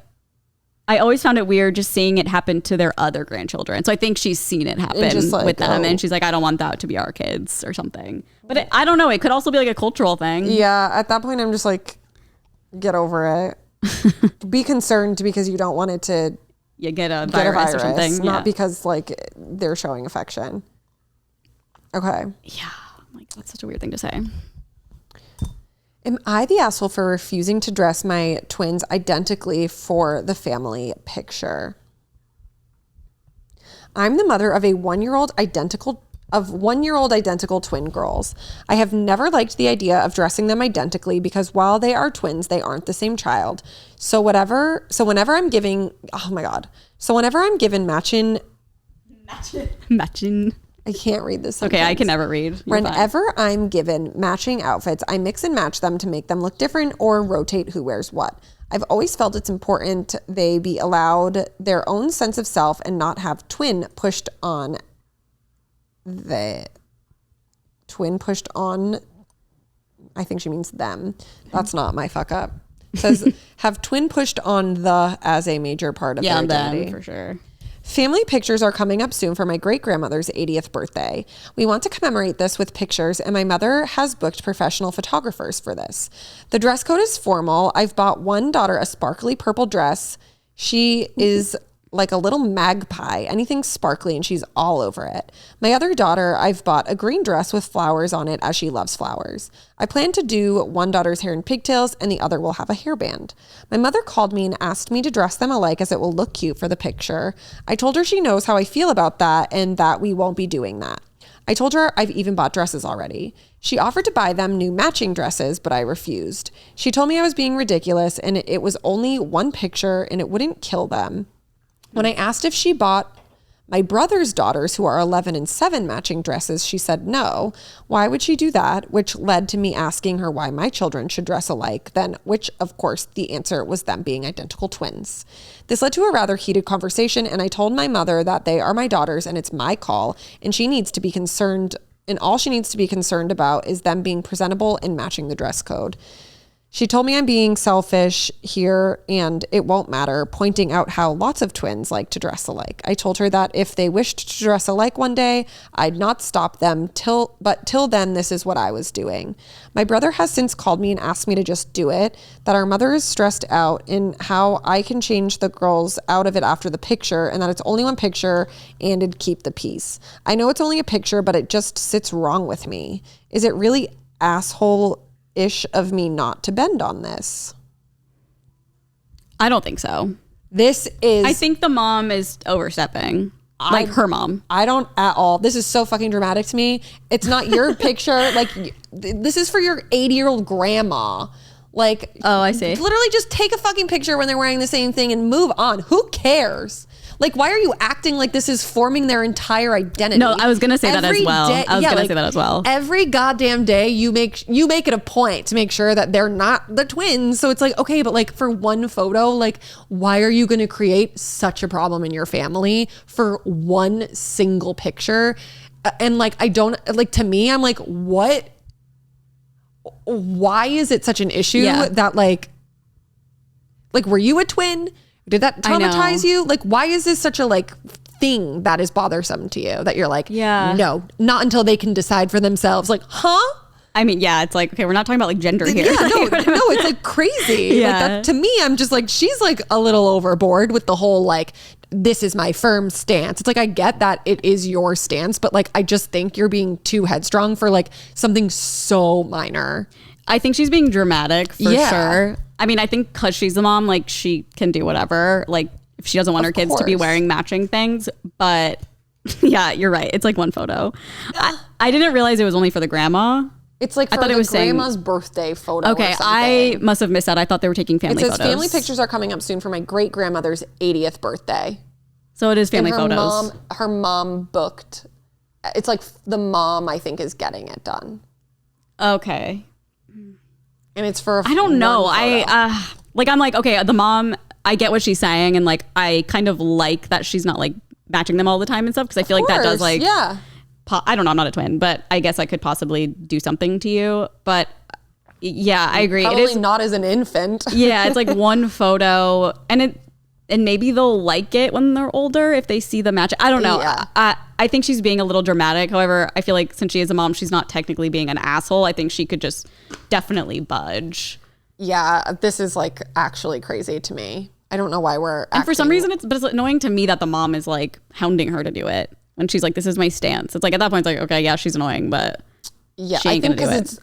I always found it weird just seeing it happen to their other grandchildren. So I think she's seen it happen with them. And she's like, I don't want that to be our kids or something. But I don't know. It could also be like a cultural thing. Yeah. At that point, I'm just like, get over it. Be concerned because you don't want it to get a virus or something. Not because like they're showing affection. Okay. Yeah. Like that's such a weird thing to say. Am I the asshole for refusing to dress my twins identically for the family picture? I'm the mother of one-year-old identical twin girls. I have never liked the idea of dressing them identically because while they are twins, they aren't the same child. So whenever I'm given matching. I can't read this sentence. Okay, I can never read. Whenever I'm given matching outfits, I mix and match them to make them look different or rotate who wears what. I've always felt it's important they be allowed their own sense of self and not have twin pushed on. I think she means them. That's not my fuck up. It says have twin pushed on the as a major part of their identity. Them, for sure. Family pictures are coming up soon for my great-grandmother's 80th birthday. We want to commemorate this with pictures, and my mother has booked professional photographers for this. The dress code is formal. I've bought one daughter a sparkly purple dress. She is like a little magpie, anything sparkly, and she's all over it. My other daughter, I've bought a green dress with flowers on it as she loves flowers. I plan to do one daughter's hair in pigtails and the other will have a hairband. My mother called me and asked me to dress them alike as it will look cute for the picture. I told her she knows how I feel about that and that we won't be doing that. I told her I've even bought dresses already. She offered to buy them new matching dresses, but I refused. She told me I was being ridiculous and it was only one picture and it wouldn't kill them. When I asked if she bought my brother's daughters, who are 11 and 7, matching dresses, she said no. Why would she do that? Which led to me asking her why my children should dress alike, then which, of course, the answer was them being identical twins. This led to a rather heated conversation, and I told my mother that they are my daughters and it's my call, and she needs to be concerned, and all she needs to be concerned about is them being presentable and matching the dress code. She told me I'm being selfish here and it won't matter, pointing out how lots of twins like to dress alike. I told her that if they wished to dress alike one day, I'd not stop them but till then, this is what I was doing. My brother has since called me and asked me to just do it, that our mother is stressed out in how I can change the girls out of it after the picture and that it's only one picture and it'd keep the peace. I know it's only a picture, but it just sits wrong with me. Is it really asshole-ish of me not to bend on this? I don't think so. I think the mom is overstepping. Like her mom. I don't at all. This is so fucking dramatic to me. It's not your picture. Like, this is for your 80-year-old grandma. Like, oh, I see. Literally just take a fucking picture when they're wearing the same thing and move on. Who cares? Like, why are you acting like this is forming their entire identity? No, I was going to say that as well. Say that as well. Every goddamn day you make it a point to make sure that they're not the twins. So it's like, okay, but like for one photo, like why are you going to create such a problem in your family for one single picture? And like, I don't like, to me, I'm like, what? Why is it such an issue that like, were you a twin? Did that traumatize you? Like, why is this such a like thing that is bothersome to you that you're like, no, not until they can decide for themselves? Like, huh? I mean, yeah, it's like, okay, we're not talking about like gender here. Yeah, no, it's like crazy. Yeah. Like that, to me, I'm just like, she's like a little overboard with the whole like, this is my firm stance. It's like, I get that it is your stance, but like, I just think you're being too headstrong for like something so minor. I think she's being dramatic for sure. I mean, I think because she's the mom, like she can do whatever. Like if she doesn't want her kids to be wearing matching things. But yeah, you're right. It's like one photo. I didn't realize it was only for the grandma. It's like for the grandma's birthday photo. Okay, I must have missed that. I thought they were taking family photos. It says family pictures are coming up soon for my great grandmother's 80th birthday. So it is family photos. Her mom booked. It's like the mom, I think, is getting it done. Okay. And it's for I don't know. I'm like, okay, the mom, I get what she's saying. And like, I kind of like that she's not like matching them all the time and stuff. Cause I feel like that does like, I don't know. I'm not a twin, but I guess I could possibly do something to you. But yeah, I agree. Probably it is not as an infant. Yeah. It's like one photo and maybe they'll like it when they're older if they see the match. I don't know. Yeah. I think she's being a little dramatic. However, I feel like since she is a mom, she's not technically being an asshole. I think she could just definitely budge. Yeah, this is like actually crazy to me. I don't know why we're And for some reason, it's annoying to me that the mom is like hounding her to do it. When she's like, this is my stance. It's like at that point, it's like, okay, yeah, she's annoying, but she ain't gonna do it.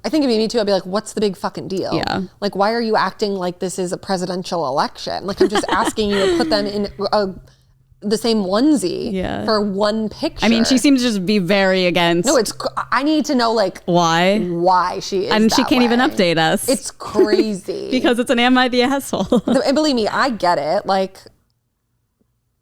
I think it'd be me too. I'd be like, what's the big fucking deal? Yeah. Like, why are you acting like this is a presidential election? Like, I'm just asking you to put them in the same onesie for one picture. I mean, she seems to just be very against. No, I need to know like why she is and she can't even update us. It's crazy. Because it's an am I the asshole? And believe me, I get it. Like,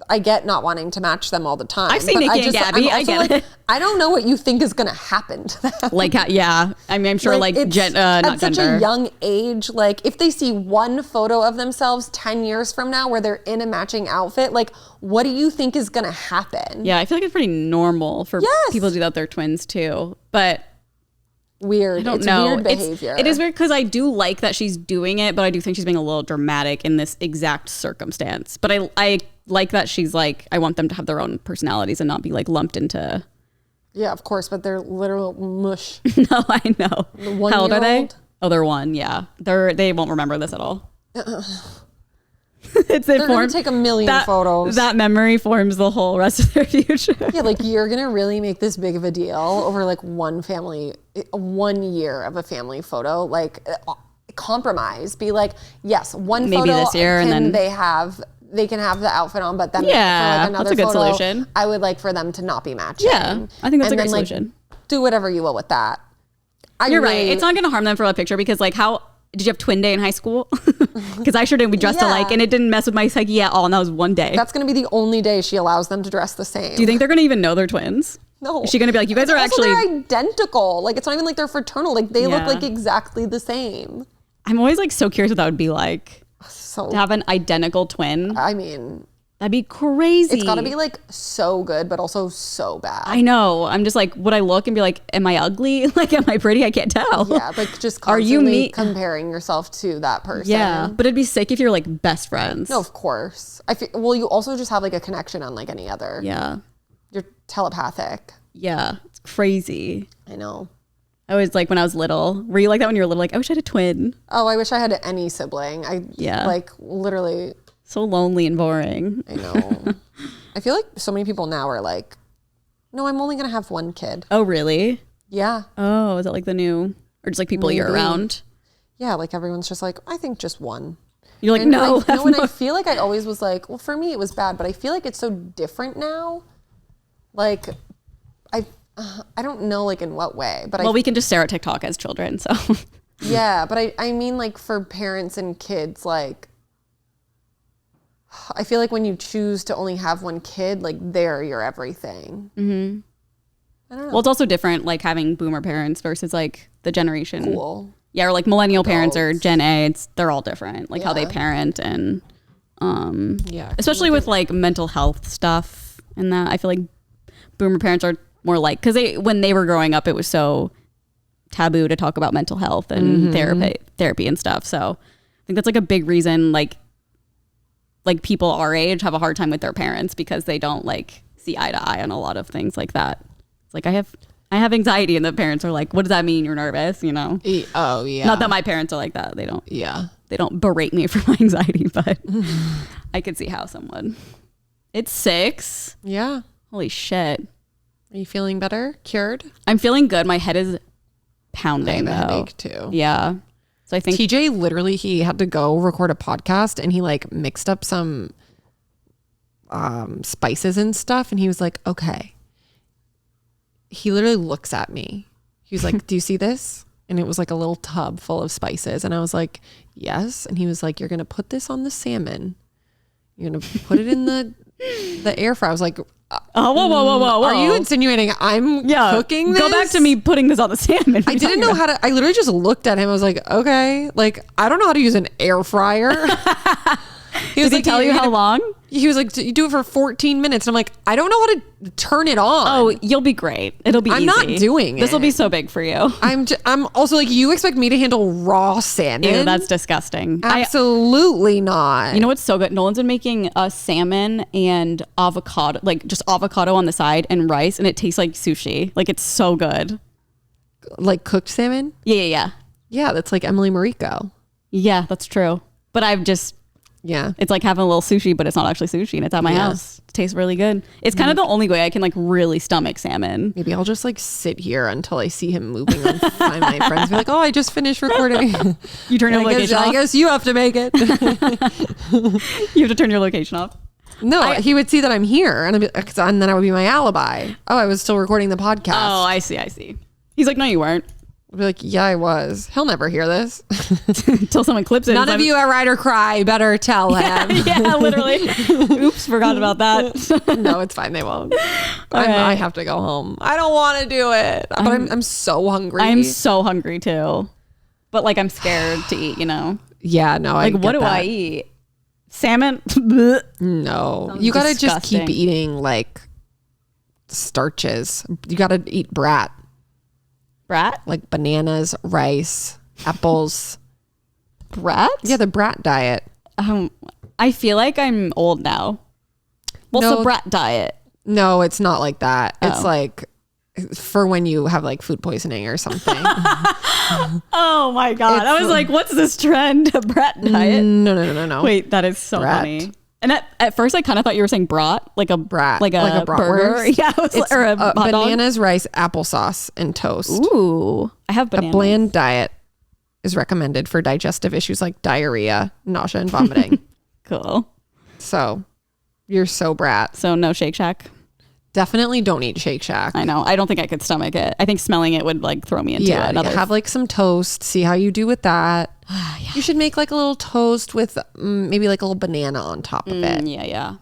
I get not wanting to match them all the time. I've seen Nikki and Gabby. I get it. I don't know what you think is going to happen to them. Like, yeah. I mean, I'm sure not gender. At such a young age, like if they see one photo of themselves 10 years from now where they're in a matching outfit, like what do you think is going to happen? Yeah, I feel like it's pretty normal for people to do that with their twins too. But weird. I don't know. Weird behavior. It is weird because I do like that she's doing it, but I do think she's being a little dramatic in this exact circumstance. But I like that she's like, I want them to have their own personalities and not be like lumped into. Yeah, of course, but they're literal mush. No, I know. How old are they? Oh, they're one. Yeah, they won't remember this at all. They're going to take a million photos. That memory forms the whole rest of their future. Yeah, like you're going to really make this big of a deal over like 1 year of a family photo. Like compromise. Be like, yes, one maybe photo this year, and then they can have the outfit on, but then for like another that's a good photo, solution. I would like for them to not be matching. Yeah, I think that's a great solution. Like, do whatever you will with that. You're right. It's not going to harm them for a picture because like how did you have twin day in high school? Because I sure did. We dressed alike and it didn't mess with my psyche at all. And that was one day. That's going to be the only day she allows them to dress the same. Do you think they're going to even know they're twins? No. Is she going to be like, you guys are actually... they're identical. Like, it's not even like they're fraternal. Like, they look like exactly the same. I'm always like so curious what that would be like. So to have an identical twin. I mean... That'd be crazy. It's got to be like so good, but also so bad. I know. I'm just like, would I look and be like, am I ugly? Like, am I pretty? I can't tell. Yeah, but just Are you constantly comparing yourself to that person. Yeah, but it'd be sick if you're like best friends. No, of course. Well, you also just have like a connection unlike any other. Yeah. You're telepathic. Yeah. It's crazy. I know. I was like, when I was little, were you like that when you were little? Like, I wish I had a twin. Oh, I wish I had any sibling. Like literally. So lonely and boring. I know. I feel like so many people now are like, no, I'm only going to have one kid. Oh, really? Yeah. Oh, is that like the new, or just like people Maybe. you're around? Yeah, like everyone's just like, I think just one. You're like, and no. I feel like I always was like, well, for me it was bad, but I feel like it's so different now. Like, I don't know like in what way, but we can just stare at TikTok as children, so. Yeah, but I mean like for parents and kids, like, I feel like when you choose to only have one kid, like they're your everything. Mm-hmm. I don't know. Well, it's also different, like having boomer parents versus like the generation. Cool. Yeah, or like millennial parents or Gen A. They're all different, like how they parent and, especially with like mental health stuff and that. I feel like boomer parents are more like, because when they were growing up, it was so taboo to talk about mental health and therapy and stuff. So I think that's like a big reason, like people our age have a hard time with their parents because they don't like see eye to eye on a lot of things like that. It's like I have anxiety, and the parents are like, what does that mean? You're nervous, you know? Oh yeah. Not that my parents are like that. They don't. Yeah. They don't berate me for my anxiety, but I could see how someone. It's 6. Yeah. Holy shit. Are you feeling better? Cured? I'm feeling good. My head is pounding I have a though. headache too. Yeah. So I think TJ literally, he had to go record a podcast and he like mixed up some spices and stuff, and he was like, okay. He literally looks at me. He was like, do you see this? And it was like a little tub full of spices, and I was like, yes. And he was like, you're gonna put this on the salmon, you're gonna put it in the air fryer. I was like, whoa. are you insinuating I'm cooking this? Go back to me putting this on the salmon. I didn't know how to. I literally just looked at him. I was like, okay, like I don't know how to use an air fryer. Did he tell you how long? He was like, you do it for 14 minutes. And I'm like, I don't know how to turn it on. Oh, you'll be great. It'll be easy. I'm not doing it. This will be so big for you. I'm also like, you expect me to handle raw salmon? Ew, that's disgusting. Absolutely not. You know what's so good? Nolan's been making a salmon and avocado, like just avocado on the side and rice, and it tastes like sushi. Like it's so good. Like cooked salmon? Yeah. Yeah, that's like Emily Mariko. Yeah, that's true. But it's like having a little sushi, but it's not actually sushi, and it's at my house. It tastes really good. It's kind of the only way I can like really stomach salmon. Maybe I'll just like sit here until I see him moving on. Find my friends be like, oh, I just finished recording. You turn your location off? I guess you have to make it. You have to turn your location off. No, he would see that I'm here, and then I would be my alibi. Oh, I was still recording the podcast. Oh, I see. He's like, no, you weren't. I'd be like, yeah, I was. He'll never hear this. Until someone clips it. None of you at Ride or Cry better tell him. Yeah, literally. Oops, forgot about that. No, it's fine. They won't. I have to go home. I don't want to do it. But I'm so hungry. I'm so hungry too. But like I'm scared to eat, you know? Yeah, no, I like, what get do that. I eat? Salmon? No. Sounds you got to just disgusting. keep eating like starches. You got to eat Brat. Brat? Like bananas, rice, apples. Brat? Yeah, the Brat diet. I feel like I'm old now. What's the Brat diet? No, it's not like that. Oh. It's like for when you have like food poisoning or something. Oh my God. I was like, what's this trend? A Brat diet? No. Wait, that is so Brat. funny. And at first I kind of thought you were saying brat, like a Brat. like a burger. bratwurst. Yeah, or a hot dog. bananas, rice, applesauce, and toast. Ooh, I have bananas. A bland diet is recommended for digestive issues like diarrhea, nausea, and vomiting. Cool. So you're so Brat. So no Shake Shack. Definitely don't eat Shake Shack. I know. I don't think I could stomach it. I think smelling it would like throw me into another. Have like some toast. See how you do with that. You should make like a little toast with maybe like a little banana on top of it. Yeah.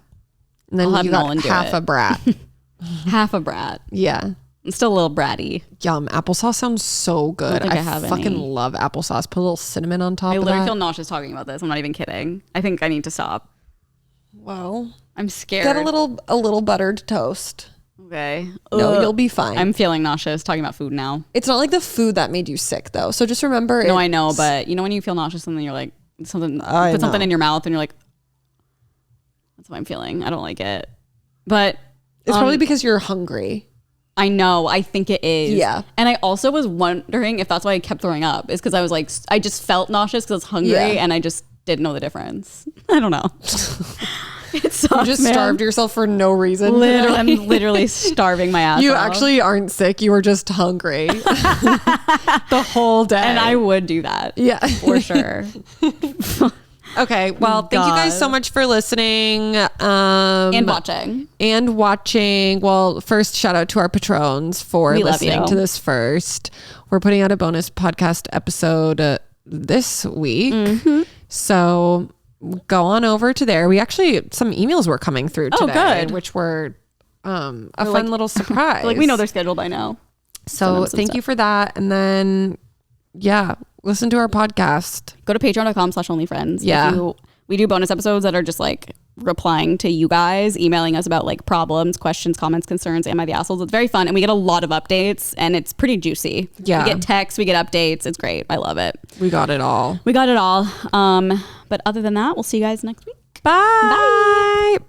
And then I'll have you got Nolan do half it. a Brat. Half a Brat. Yeah. I'm still a little bratty. Yum. Applesauce sounds so good. think I have fucking any. love applesauce. Put a little cinnamon on top I of literally that. feel nauseous talking about this. I'm not even kidding. I think I need to stop. Well, I'm scared. Get a little buttered toast. Okay. No, you'll be fine. I'm feeling nauseous talking about food now. It's not like the food that made you sick though. So just remember. No, I know, but you know when you feel nauseous and then you're like something in your mouth and you're like, that's what I'm feeling. I don't like it. But it's probably because you're hungry. I know. I think it is. Yeah. And I also was wondering if that's why I kept throwing up. Is because I was like, I just felt nauseous because I was hungry and I just didn't know the difference. I don't know. It sucks, You just man. starved yourself for no reason. Literally, I'm literally starving my ass You off. actually aren't sick. You were just hungry the whole day. And I would do that. Yeah. For sure. Okay. Well, thank you guys so much for listening. And watching. Well, first, shout out to our patrons for listening to this first. We're putting out a bonus podcast episode this week. So go on over to there. We actually, some emails were coming through today, which were a fun little surprise. Like we know their schedule by now. So thank you for that. And then, listen to our podcast. Go to patreon.com/onlyfriends. Yeah. We do bonus episodes that are just like replying to you guys, emailing us about like problems, questions, comments, concerns. Am I the assholes? It's very fun. And we get a lot of updates and it's pretty juicy. Yeah. We get texts, we get updates. It's great. I love it. We got it all. But other than that, we'll see you guys next week. Bye. Bye.